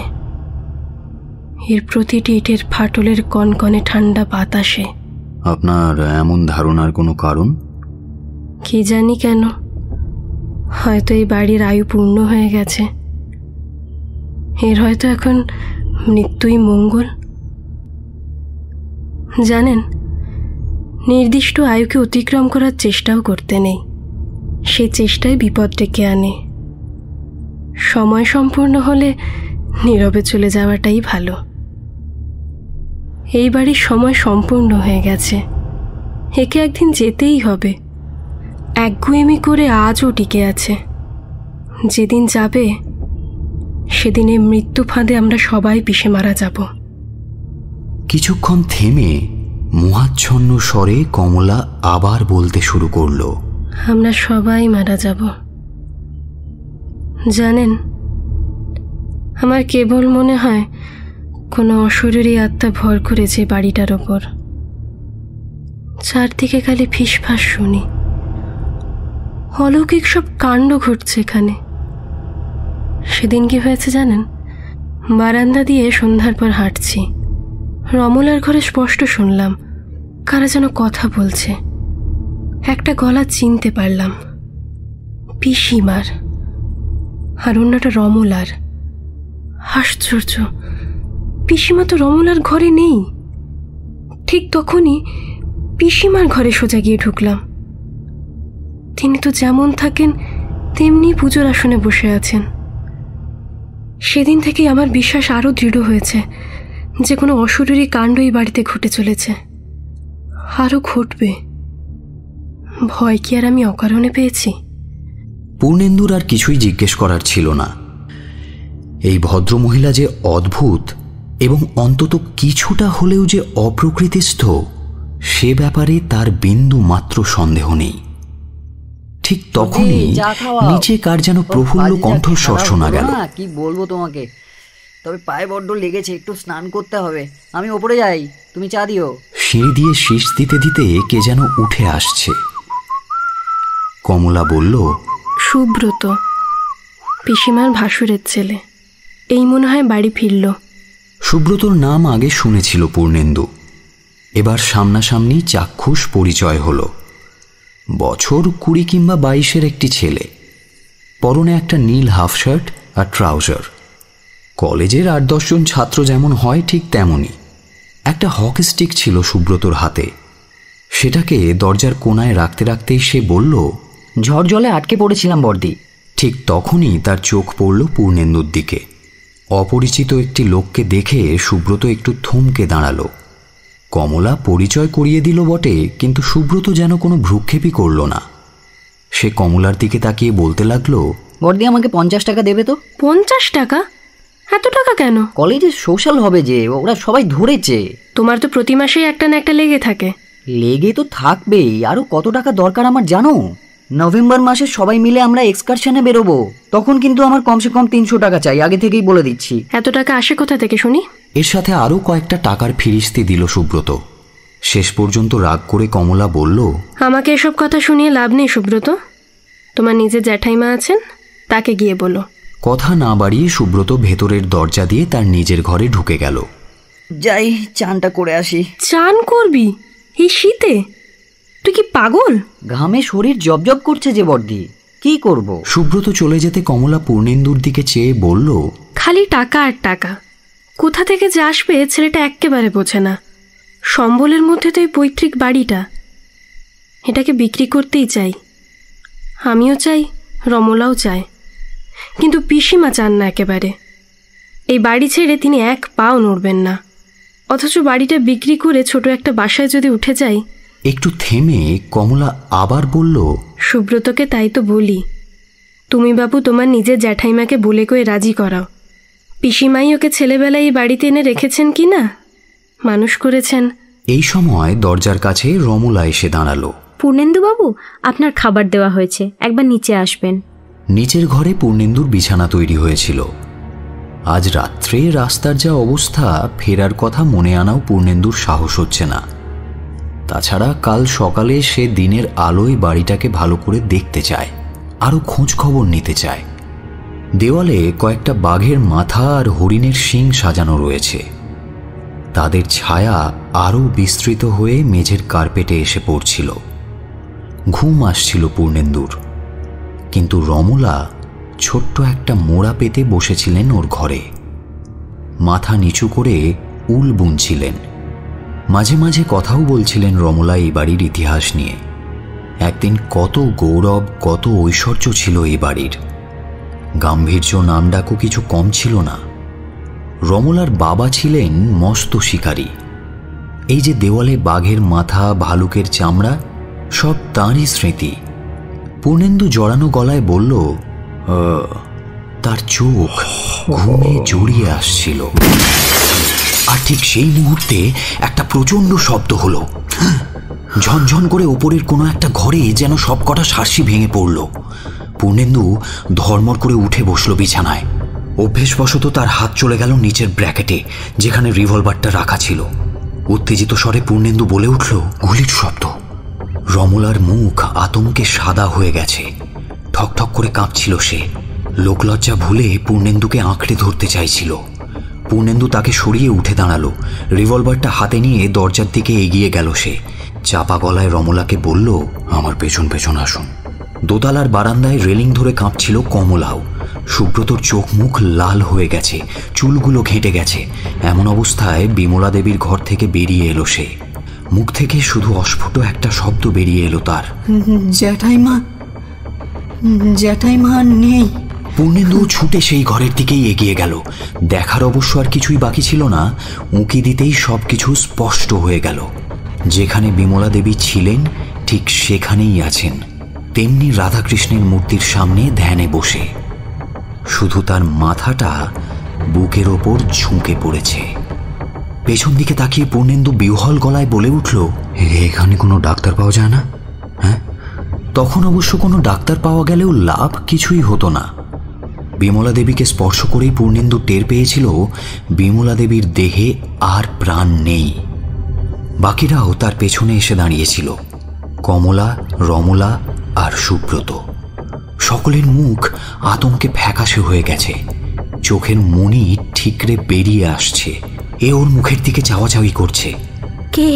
এর প্রতিটি ইটের ফাটলের কনকনে ঠান্ডা বাতাসে। আপনার এমন ধারণার কোনো কারণ? কি জানি কেন, হয়তো এই বাড়ির আয়ু পূর্ণ হয়ে গেছে, এর হয়তো এখন মৃত্যুই মঙ্গল। জানেন, নির্দিষ্ট আয়ুকে অতিক্রম করার চেষ্টাও করতে নেই, সেই চেষ্টায় বিপদ ডেকে আনে। সময় সম্পূর্ণ হলে নীরবে চলে যাওয়াটাই ভালো। এই বাড়ির সময় সম্পূর্ণ হয়ে গেছে, একে একদিন যেতেই হবে। একগুয়েমি করে আজও টিকে আছে, যেদিন যাবে সেদিনে মৃত্যু ফাঁদে আমরা সবাই পিষে মারা যাব। কিছুক্ষণ থেমে মোহাচ্ছন্ন স্বরে কমলা আবার বলতে শুরু করল, আমরা সবাই মারা যাব। জানেন, আমার কেবল মনে হয় কোনো অশরীরী আত্মা ভর করেছে বাড়িটার ওপর। চারদিকে খালি ফিসফাস শুনি, অলৌকিক সব কাণ্ড ঘটছে এখানে। সেদিন কি হয়েছে জানেন? বারান্দা দিয়ে সন্ধ্যার পর হাঁটছি, রমলার ঘরে স্পষ্ট শুনলাম কারা যেন কথা বলছে। একটা গলা চিনতে পারলাম, পিসিমার, আর অন্যটা রমলার। আশ্চর্য, পিসিমা তো রমলার ঘরে নেই। ঠিক তখনই পিসিমার ঘরে সোজা গিয়ে ঢুকলাম। তিনি তো যেমন থাকেন তেমনি পুজোর আসনে বসে আছেন। সেদিন থেকেই আমার বিশ্বাস আরও দৃঢ় হয়েছে যে কোনো অশরীরী কাণ্ড এই বাড়িতে ঘটে চলেছে, আরও ঘটবে। ভয় কি আর আমি অকারণে পেয়েছি? পূর্ণেন্দুর আর কিছুই জিজ্ঞেস করার ছিল না। এই ভদ্রমহিলা যে অদ্ভুত এবং অন্তত কিছুটা হলেও যে অপ্রকৃতিস্থ, সে ব্যাপারে তার বিন্দু মাত্র সন্দেহ নেই। ঠিক তখনই নিচে কার যেন প্রফুল্ল কণ্ঠস্বর শোনা গেল। কি বলবো তোমাকে, তবে পায়ে বড্ড লেগেছে, একটু স্নান করতে হবে। আমি ওপরে যাই, তুমি চা দিও। সিঁড়ি দিয়ে শীষ দিতে দিতে কে যেন উঠে আসছে। কমলা বলল, সুব্রত, পিসিমার ভাসুরের ছেলে। এই মনে হয় বাড়ি ফিরল। সুব্রতর নাম আগে শুনেছিল পূর্ণেন্দু, এবার সামনাসামনি চাক্ষুষ পরিচয় হলো। বছর 20 কিংবা 22-এর একটি ছেলে, পরনে একটা নীল হাফ শার্ট আর ট্রাউজার। কলেজের 8-10 জন ছাত্র যেমন হয় ঠিক তেমনই। একটা হকি স্টিক ছিল সুব্রতর হাতে, সেটাকে দরজার কোনায় রাখতে রাখতেই সে বলল, ঝড় জলে আটকে পড়েছিলাম বর্দি। ঠিক তখনই তার চোখ পড়ল পূর্ণেন্দুর দিকে। অপরিচিত একটি লোককে দেখে সুব্রত একটু থমকে দাঁড়ালো। কমলা পরিচয় করিয়ে দিল বটে, কিন্তু সুব্রত যেন কোনো ভ্রুক্ষেপই করল না। সে কমলার দিকে তাকিয়ে বলতে লাগলো, বর্দি আমাকে 50 টাকা দেবে তো? 50 টাকা? এত টাকা কেন? কলেজে সোশ্যাল হবে যে, ওরা সবাই ধরেছে। তোমার তো প্রতি মাসেই একটা না একটা লেগে থাকে। লেগে তো থাকবেই, আরো কত টাকা দরকার আমার জানো? নভেম্বর মাসে সবাই মিলে আমরা এক্সকারশনে বেরোবো, তখন কিন্তু আমার কমসে কম 300 টাকা চাই, আগে থেকেই বলে দিচ্ছি। এত টাকা আসে কোথা থেকে শুনি? এর সাথে আরও কয়েকটা টাকার ফিরিস্তি দিল সুব্রত। শেষ পর্যন্ত রাগ করে কমলা বলল, আমাকে এসব কথা শুনিয়ে লাভ নেই সুব্রত, তোমার নিজের জ্যাঠাইমা আছেন, তাকে গিয়ে বলো। কথা না বাড়িয়ে সুব্রত ভেতরের দরজা দিয়ে তার নিজের ঘরে ঢুকে গেল। যাই চানটা করে আসি। চান করবি এই শীতে? তুই কি পাগল? ঘামে শরীর জবজব করছে যে বর্দি, কি করব? সুব্রত চলে যেতে কমলা পূর্ণেন্দুর দিকে চেয়ে বলল, খালি টাকা আর টাকা, কোথা থেকে যে আসবে ছেলেটা এক্কেবারে বোঝে না। সম্বলের মধ্যে তো এই পৈতৃক বাড়িটা, এটাকে বিক্রি করতেই চাই। আমিও চাই, রমলাও চায়, কিন্তু পিসিমা চান না একেবারে। এই বাড়ি ছেড়ে তিনি এক পাও নড়বেন না। অথচ বাড়িটা বিক্রি করে ছোট একটা বাসায় যদি উঠে যাই। একটু থেমে কমলা আবার বলল, সুব্রতকে তাই তো বলি, তুমি বাবু তোমার নিজের জ্যাঠাইমাকে বলে কয়ে রাজি করাও। পিসিমাই ওকে ছেলেবেলায় এই বাড়িতে এনে রেখেছেন কি না, মানুষ করেছেন। এই সময় দরজার কাছে রমলা এসে দাঁড়ালো। পূর্ণেন্দুবাবু, আপনার খাবার দেওয়া হয়েছে, একবার নিচে আসবেন। নিচের ঘরে পূর্ণেন্দুর বিছানা তৈরি হয়েছিল। আজ রাত্রে রাস্তার যা অবস্থা, ফেরার কথা মনে আনাও পূর্ণেন্দুর সাহস হচ্ছে না। তাছাড়া কাল সকালে সে দিনের আলোয় বাড়িটাকে ভালো করে দেখতে চায়, আরও খোঁজ খবর নিতে চায়। দেওয়ালে কয়েকটা বাঘের মাথা আর হরিণের শিং সাজানো রয়েছে। তাদের ছায়া আরও বিস্তৃত হয়ে মেঝের কার্পেটে এসে পড়ছিল। ঘুম আসছিল পূর্ণেন্দুর, কিন্তু রমলা ছোট্ট একটা মোড়া পেতে বসেছিলেন ওর ঘরে। মাথা নিচু করে উল বুনছিলেন। মাঝে মাঝে কথাও বলছিলেন রমলা এই বাড়ির ইতিহাস নিয়ে। একদিন কত গৌরব, কত ঐশ্বর্য ছিল এই বাড়ির। গাম্ভীর্য, নাম ডাকও কিছু কম ছিল না। রমলার বাবা ছিলেন মস্ত শিকারী। এই যে দেওয়ালে বাঘের মাথা, ভালুকের চামড়া, সব তাঁরই স্মৃতি। পূর্ণেন্দু জড়ানো গলায় বলল, তার চোখ ঘুমে জড়িয়ে আসছিল। আর ঠিক সেই মুহূর্তে একটা প্রচণ্ড শব্দ হলো। ঝনঝন করে ওপরের কোনো একটা ঘরে যেন সবকটা শার্সি ভেঙে পড়ল। পূর্ণেন্দু ধর্মর করে উঠে বসল বিছানায়। অভ্যেসবশত তার হাত চলে গেল নিচের ব্র্যাকেটে, যেখানে রিভলভারটা রাখা ছিল। উত্তেজিত স্বরে পূর্ণেন্দু বলে উঠল, গুলির শব্দ। রমলার মুখ আতঙ্কে সাদা হয়ে গেছে। ঠকঠক করে কাঁপছিল সে। লোকলজ্জা ভুলে পূর্ণেন্দুকে আঁকড়ে ধরতে চাইছিল। পূর্ণেন্দু তাকে সরিয়ে উঠে দাঁড়ালো। রিভলভারটা হাতে নিয়ে দরজার দিকে এগিয়ে গেল সে। চাপা গলায় রমলাকে বলল, আমার পেছন পেছন আসুন। দোতলার বারান্দায় রেলিং ধরে কাঁপছিল কমলাও। সুব্রতর চোখ মুখ লাল হয়ে গেছে, চুলগুলো ঘেঁটে গেছে। এমন অবস্থায় বিমলা দেবীর ঘর থেকে বেরিয়ে এলো সে। মুখ থেকে শুধু অস্ফুট একটা শব্দ বেরিয়ে এলো তার, জ্যাঠাইমা, জ্যাঠাইমা নেই। পূর্ণেন্দু ছুটে সেই ঘরের দিকেই এগিয়ে গেল। দেখার অবশ্য আর কিছুই বাকি ছিল না। উঁকি দিতেই সব কিছু স্পষ্ট হয়ে গেল। যেখানে বিমলা দেবী ছিলেন ঠিক সেখানেই আছেন, তেমনি রাধাকৃষ্ণের মূর্তির সামনে ধ্যানে বসে। শুধু তার মাথাটা বুকের ওপর ঝুঁকে পড়েছে। পেছন দিকে তাকিয়ে পূর্ণেন্দু বিহ্বল গলায় বলে উঠল, এখানে কোনো ডাক্তার পাওয়া যায় না? হ্যাঁ, তখন অবশ্য কোনো ডাক্তার পাওয়া গেলেও লাভ কিছুই হতো না। বিমলা দেবীকে স্পর্শ করেই পূর্ণেন্দু টের পেয়েছিল বিমলা দেবীর দেহে আর প্রাণ নেই। বাকিরাও তার পেছনে এসে দাঁড়িয়েছিল, কমলা, রমলা আর সুব্রত। সকলের মুখ আতঙ্কে ফ্যাকাশে হয়ে গেছে, চোখের মনি ঠিকরে বেরিয়ে আসছে। এ ওর মুখের দিকে চাওয়াচাওয়ি করছে। কে?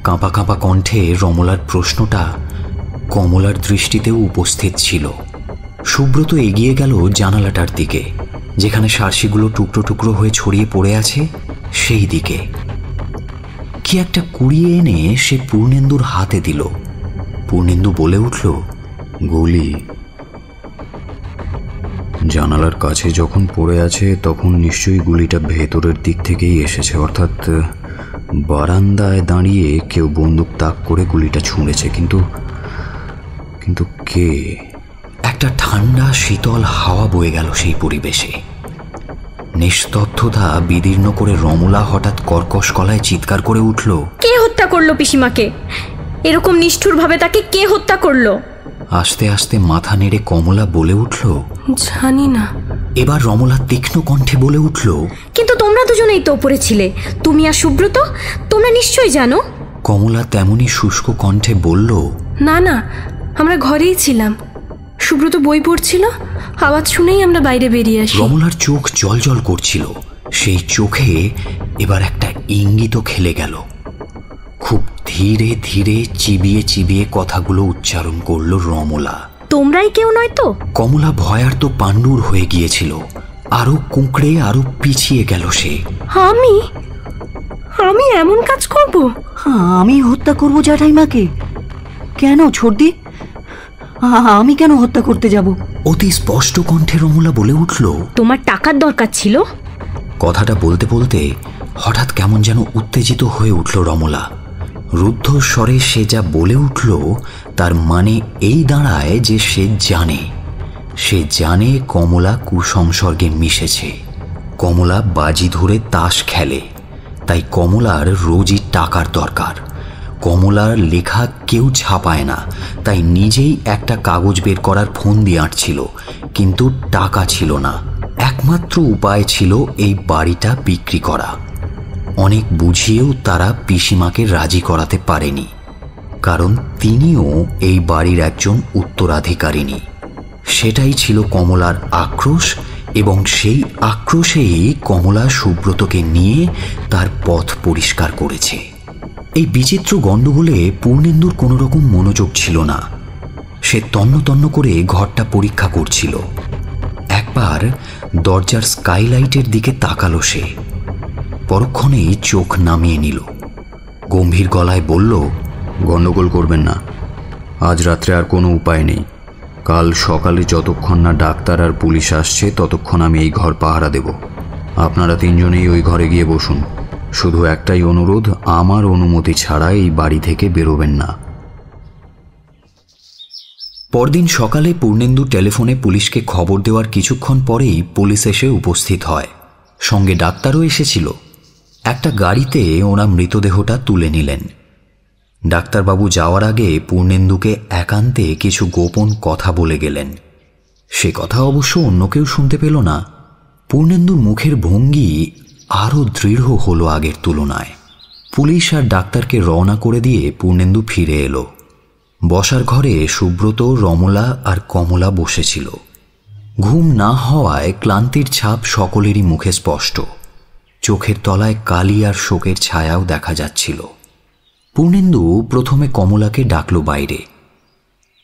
কাঁপা কাঁপা কণ্ঠে রমলার প্রশ্নটা কমলার দৃষ্টিতেও উপস্থিত ছিল। সুব্রত এগিয়ে গেল জানালাটার দিকে, যেখানে সার্সিগুলো টুকরো টুকরো হয়ে ছড়িয়ে পড়ে আছে সেই দিকে। কি একটা কুড়িয়ে এনে সে পূর্ণেন্দুর হাতে দিল। পূর্ণেন্দু বলে উঠল, গুলি। জানালার কাছে যখন পড়ে আছে তখন নিশ্চয়ই গুলিটা ভেতরের দিক থেকেই এসেছে, অর্থাৎ বারান্দায় দাঁড়িয়ে কেউ বন্দুক তাক করে গুলিটা ছুঁড়েছে। কিন্তু কিন্তু কে? একটা ঠান্ডা শীতল হাওয়া বয়ে গেল সেই পরিবেশে। নিস্তব্ধতা বিদীর্ণ করে রমলা হঠাৎ কর্কশ গলায় চিৎকার করে উঠল, কে হত্যা করলো পিসিমাকে? এরকম নিষ্ঠুরভাবে তাকে কে হত্যা করলো? আস্তে আস্তে মাথা নেড়ে কমলা বলে উঠল, জানি না। এবার রমলা তীক্ষ্ণ কণ্ঠে বলে উঠল, কিন্তু তোমরা দুজনেই তো ওপরে ছিলে, তুমি আর সুব্রত, তোমরা নিশ্চয়ই জানো। কমলা তেমনি শুষ্ক কণ্ঠে বলল, না না, আমরা ঘরেই ছিলাম। সুব্রত বই পড়ছিল, আওয়াজ শুনেই আমরা বাইরে বেরিয়ে আসি। রমলার চোখ জলজল করছিল। সেই চোখে এবার একটা ইঙ্গিতও খেলে গেল। খুব ধীরে ধীরে চিবিয়ে চিবিয়ে কথাগুলো উচ্চারণ করল রমলা, তোমরাই কেউ নয় তো? কমলা ভয়ার্ত পাণ্ডুর হয়ে গিয়েছিল। আরো কুঁকড়ে আরো পিছিয়ে গেল সে। আমি আমি এমন কাজ করব? আমি হত্যা করব জ্যাঠাইমাকে? কেন ছোটদি? আমি কেন হত্যা করতে যাব? অতি স্পষ্ট কণ্ঠে রমলা বলে উঠল, তোমার টাকার দরকার ছিল। কথাটা বলতে বলতে হঠাৎ কেমন যেন উত্তেজিত হয়ে উঠল রমলা। রুদ্ধ স্বরে সে যা বলে উঠল তার মানে এই দাঁড়ায় যে সে জানে কমলা কুসংসর্গে মিশেছে। কমলা বাজি ধরে তাস খেলে, তাই কমলার রোজই টাকার দরকার। কমলার লেখা কেউ ছাপায় না, তাই নিজেই একটা কাগজ বের করার ফোন দিয়ে আঁটছিল, কিন্তু টাকা ছিল না। একমাত্র উপায় ছিল এই বাড়িটা বিক্রি করা। অনেক বুঝিয়েও তারা পিসিমাকে রাজি করাতে পারেনি, কারণ তিনিও এই বাড়ির একজন উত্তরাধিকারিণী। সেটাই ছিল কমলার আক্রোশ, এবং সেই আক্রোশেই কমলা সুব্রতকে নিয়ে তার পথ পরিষ্কার করেছে। এই বিচিত্র গণ্ডগোলে পূর্ণেন্দুর কোনো রকম মনোযোগ ছিল না। সে তন্ন তন্ন করে ঘরটা পরীক্ষা করছিল। একবার দরজার স্কাইলাইটের দিকে তাকালো সে, পরক্ষণেই চোখ নামিয়ে নিল। গম্ভীর গলায় বলল, গণ্ডগোল করবেন না। আজ রাত্রে আর কোনো উপায় নেই। কাল সকালে যতক্ষণ না ডাক্তার আর পুলিশ আসছে ততক্ষণ আমি এই ঘর পাহারা দেব। আপনারা তিনজনেই ওই ঘরে গিয়ে বসুন। শুধু একটাই অনুরোধ, আমার অনুমতি ছাড়া এই বাড়ি থেকে বেরোবেন না। পরদিন সকালে পূর্ণেন্দু টেলিফোনে পুলিশকে খবর দেওয়ার কিছুক্ষণ পরেই পুলিশ এসে উপস্থিত হয়। সঙ্গে ডাক্তারও এসেছিল। একটা গাড়িতে ওরা মৃতদেহটা তুলে নিলেন। ডাক্তারবাবু যাওয়ার আগে পূর্ণেন্দুকে একান্তে কিছু গোপন কথা বলে গেলেন। সে কথা অবশ্য অন্য কেউ শুনতে পেল না। পূর্ণেন্দুর মুখের ভঙ্গি আরও দৃঢ় হলো আগের তুলনায়। পুলিশ আর ডাক্তারকে রওনা করে দিয়ে পূর্ণেন্দু ফিরে এলো। বসার ঘরে সুব্রত, রমলা আর কমলা বসেছিল। ঘুম না হওয়ায় ক্লান্তির ছাপ সকলেরই মুখে স্পষ্ট। চোখের তলায় কালি আর শোকের ছায়াও দেখা যাচ্ছিল। পূর্ণেন্দু প্রথমে কমলাকে ডাকল বাইরে।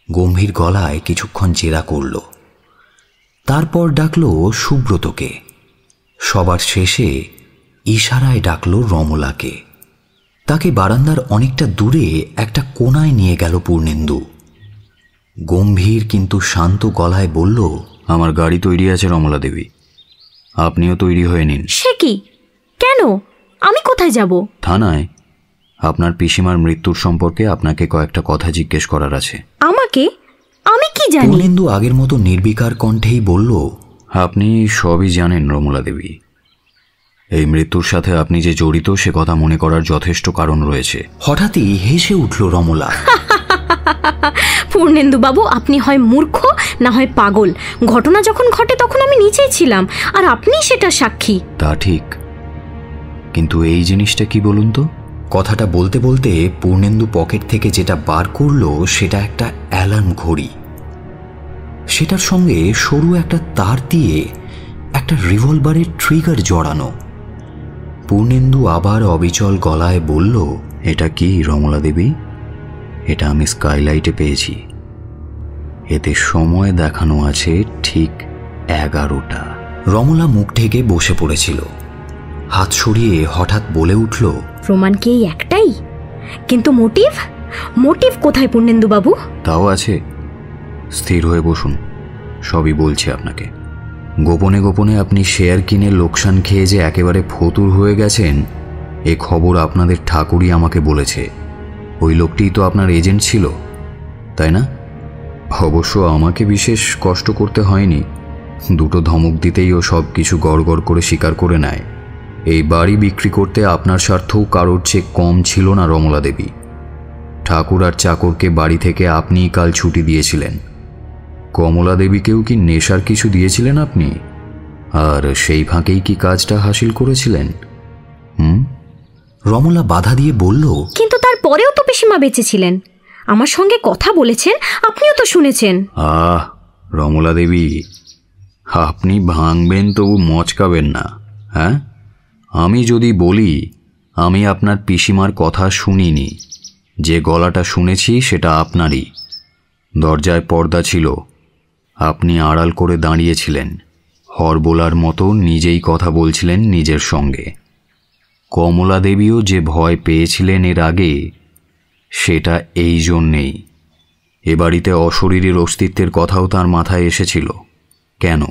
গম্ভীর গলায় কিছুক্ষণ জেরা করল, তারপর ডাকল সুব্রতকে। সবার শেষে ইশারায় ডাকল রমলাকে। তাকে বারান্দার অনেকটা দূরে একটা কোণায় নিয়ে গেল পূর্ণেন্দু। গম্ভীর কিন্তু শান্ত গলায় বলল, আমার গাড়ি তৈরি আছে রমলা দেবী, আপনিও তৈরি হয়ে নিন। সে কি? কেন? আমি কোথায় যাব? থানায়। আপনার পিসিমার মৃত্যুর সম্পর্কে আপনাকে কয়েকটা কথা জিজ্ঞেস করার আছে। আমাকে? আমি কি জানি? পূর্ণেন্দু আগের মতো নির্বিকার কণ্ঠেই বলল, আপনি সবই জানেন রমলা দেবী। এই মৃত্যুর সাথে আপনি যে জড়িত সে কথা মনে করার যথেষ্ট কারণ রয়েছে। হঠাৎই হেসে উঠল রমলা। পূর্ণেন্দু বাবু, আপনি হয় মূর্খ না হয় পাগল। ঘটনা যখন ঘটে তখন আমি নিচেই ছিলাম, আর আপনি সেটা সাক্ষী। তা ঠিক, কিন্তু এই জিনিসটা কি বলুন তো? কথাটা বলতে বলতে পূর্ণেন্দু পকেট থেকে যেটা বার করল সেটা একটা অ্যালার্ম ঘড়ি। সেটার সঙ্গে সরু একটা তার দিয়ে একটা রিভলভারের ট্রিগার জড়ানো। পূর্ণেন্দু আবার অবিচল গলায় বলল, এটা কি রমলা দেবী? এটা আমি স্কাইলাইটে পেয়েছি। এতে সময় দেখানো আছে ঠিক 11টা। রমলা মুখ ঢেকে বসে পড়েছিল। হাত সরিয়ে হঠাৎ বলে উঠল, প্রমাণ কি এই একটাই? কিন্তু মোটিভ? মোটিভ কোথায় পূর্ণেন্দু বাবু? তাও আছে, স্থির হয়ে বসুন, সবই বলছি আপনাকে। গোপনে গোপনে আপনি শেয়ার কিনে লোকসান খেয়ে যে একেবারে ফতুর হয়ে গেছেন, এ খবর আপনাদের ঠাকুরই আমাকে বলেছে। ওই লোকটিই তো আপনার এজেন্ট ছিল, তাই না? অবশ্য আমাকে বিশেষ কষ্ট করতে হয়নি, দুটো ধমক দিতেই ও সব কিছু গড়গড় করে স্বীকার করে নেয়। এই বাড়ি বিক্রি করতে আপনার স্বার্থও কারোর চেয়ে কম ছিল না রমলা দেবী। ঠাকুর আর চাকরকে বাড়ি থেকে আপনিই কাল ছুটি দিয়েছিলেন। কমলা দেবীকেও কি নেশার কিছু দিয়েছিলেন আপনি? আর সেই ফাঁকেই কি কাজটা হাসিল করেছিলেন? রমলা বাধা দিয়ে বলল, কিন্তু তারপরেও তো পিসিমা বেঁচে ছিলেন, আমার সঙ্গে কথা বলেছেন, আপনিও তো শুনেছেন। আহ রমলা দেবী, আপনি ভাঙবেন তবু মচকাবেন না। হ্যাঁ, আমি যদি বলি আমি আপনার পিসিমার কথা শুনিনি, যে গলাটা শুনেছি সেটা আপনারই। দরজায় পর্দা ছিল, আপনি আড়াল করে দাঁড়িয়েছিলেন, হরবোলার মতো নিজেই কথা বলছিলেন নিজের সঙ্গে। কমলা দেবীও যে ভয় পেয়েছিলেন এর আগে, সেটা এই জন্যেই। এ বাড়িতে অশরীরীর অস্তিত্বের কথাও তার মাথায় এসেছিল। কেন?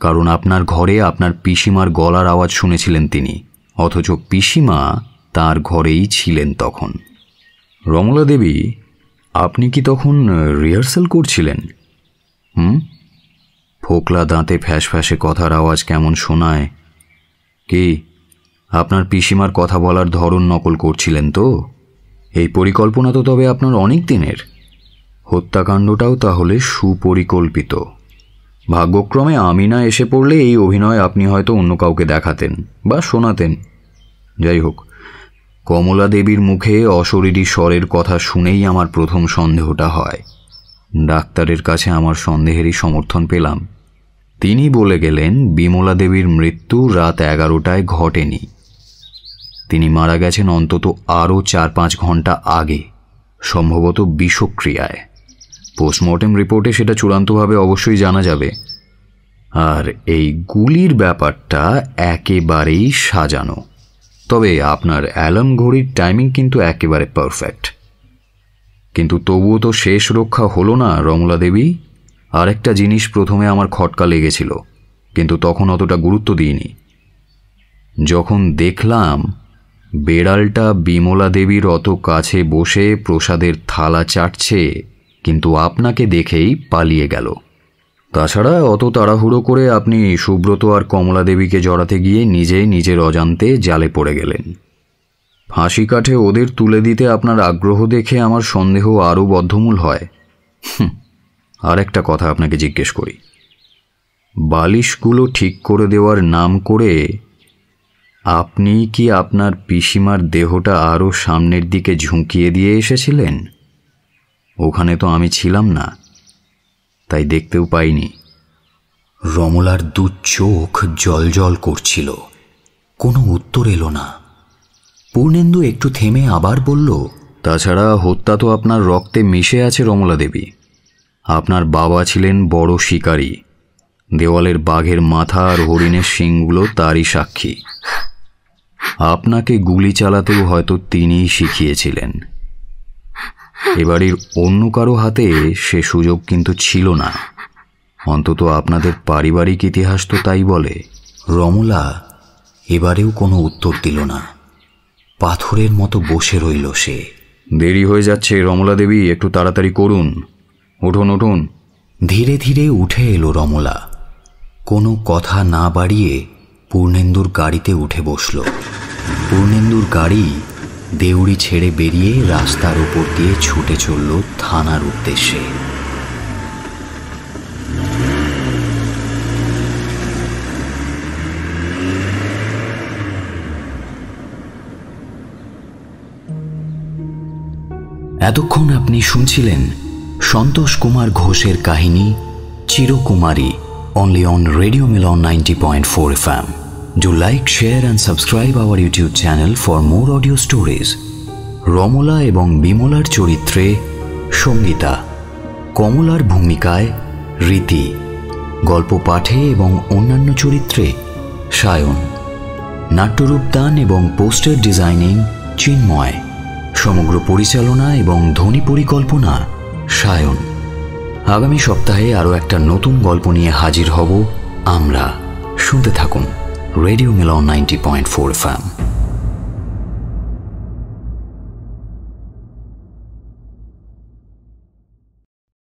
কারণ আপনার ঘরে আপনার পিসিমার গলার আওয়াজ শুনেছিলেন তিনি, অথচ পিসিমা তার ঘরেই ছিলেন তখন। রমলা দেবী, আপনি কি তখন রিহার্সাল করছিলেন? ফোকলা দাঁতে ফ্যাঁস ফ্যাঁসে কথার আওয়াজ কেমন শোনায়? কি আপনার পিসিমার কথা বলার ধরন নকল করছিলেন তো? এই পরিকল্পনা তো তবে আপনার অনেক দিনের। হত্যাকাণ্ডটাও তাহলে সুপরিকল্পিত। ভাগ্যক্রমে আমি না এসে পড়লে এই অভিনয় আপনি হয়তো অন্য কাউকে দেখাতেন বা শোনাতেন। যাই হোক, কমলা দেবীর মুখে অশরীরী স্বরের কথা শুনেই আমার প্রথম সন্দেহটা হয়। ডাক্তারের কাছে আমার সন্দেহেরই সমর্থন পেলাম। তিনি বলে গেলেন বিমলা দেবীর মৃত্যু রাত 11টায় ঘটেনি। তিনি মারা গেছেন অন্তত আরও 4-5 ঘন্টা আগে, সম্ভবত বিষক্রিয়ায়। পোস্টমর্টেম রিপোর্টে সেটা চূড়ান্তভাবে অবশ্যই জানা যাবে। আর এই গুলির ব্যাপারটা একেবারেই সাজানো। তবে আপনার অ্যালার্ম ঘড়ির টাইমিং কিন্তু একেবারে পারফেক্ট। কিন্তু তবুও তো শেষ রক্ষা হলো না রমলা দেবী। আরেকটা জিনিস প্রথমে আমার খটকা লেগেছিল, কিন্তু তখন অতটা গুরুত্ব দিইনি। যখন দেখলাম বেড়ালটা বিমলা দেবীর অত কাছে বসে প্রসাদের থালা চাটছে, কিন্তু আপনাকে দেখেই পালিয়ে গেল। তাছাড়া অত তাড়াহুড়ো করে আপনি সুব্রত আর কমলা দেবীকে জড়াতে গিয়ে নিজেই নিজের অজান্তে জালে পড়ে গেলেন। ফাঁসি কাঠে ওদের তুলে দিতে আপনার আগ্রহ দেখে আমার সন্দেহ আরও বদ্ধমূল হয়। আর একটা কথা আপনাকে জিজ্ঞেস করি, বালিশগুলো ঠিক করে দেওয়ার নাম করে আপনি কি আপনার পিসিমার দেহটা আরও সামনের দিকে ঝুঁকিয়ে দিয়ে এসেছিলেন? ওখানে তো আমি ছিলাম না, তাই দেখতেও পাইনি। রমলার দু চোখ জল করছিল। কোনো উত্তর এলো না। পূর্ণেন্দু একটু থেমে আবার বলল, তাছাড়া হত্যা তো আপনার রক্তে মিশে আছে রমলা দেবী। আপনার বাবা ছিলেন বড় শিকারী। দেওয়ালের বাঘের মাথা আর হরিণের শিংগুলো তারই সাক্ষী। আপনাকে গুলি চালাতেও হয়তো তিনিই শিখিয়েছিলেন। এবাড়ির অন্য কারো হাতে সে সুযোগ কিন্তু ছিল না। অন্তত আপনাদের পারিবারিক ইতিহাস তো তাই বলে। রমলা এবারেও কোনো উত্তর দিল না। পাথরের মতো বসে রইল সে। দেরি হয়ে যাচ্ছে রমলা দেবী, একটু তাড়াতাড়ি করুন। উঠুন উঠুন। ধীরে ধীরে উঠে এলো রমলা। কোনো কথা না বাড়িয়ে পূর্ণেন্দুর গাড়িতে উঠে বসল। পূর্ণেন্দুর গাড়ি দেউড়ি ছেড়ে বেরিয়ে রাস্তার উপর দিয়ে ছুটে চলল থানার উদ্দেশ্যে। এতক্ষণ আপনি শুনছিলেন সন্তোষ কুমার ঘোষের কাহিনী চিরকুমারী, only on Radio Milan 90.4 FM. Do like, share and subscribe our YouTube channel for more audio stories. Ramla এবং বিমলার চরিত্রে সঙ্গীতা, কমলার ভূমিকায় রীতি, গল্প পাঠে এবং অন্যান্য চরিত্রে সায়ন, নাট্যরূপদান এবং পোস্টার ডিজাইনিং চিন্ময়, সমগ্র পরিচালনা এবং ধ্বনি পরিকল্পনা সায়ন। আগামী সপ্তাহে আরও একটা নতুন গল্প নিয়ে হাজির হব আমরা। শুনতে থাকুন রেডিও মিলন 90.4 FM.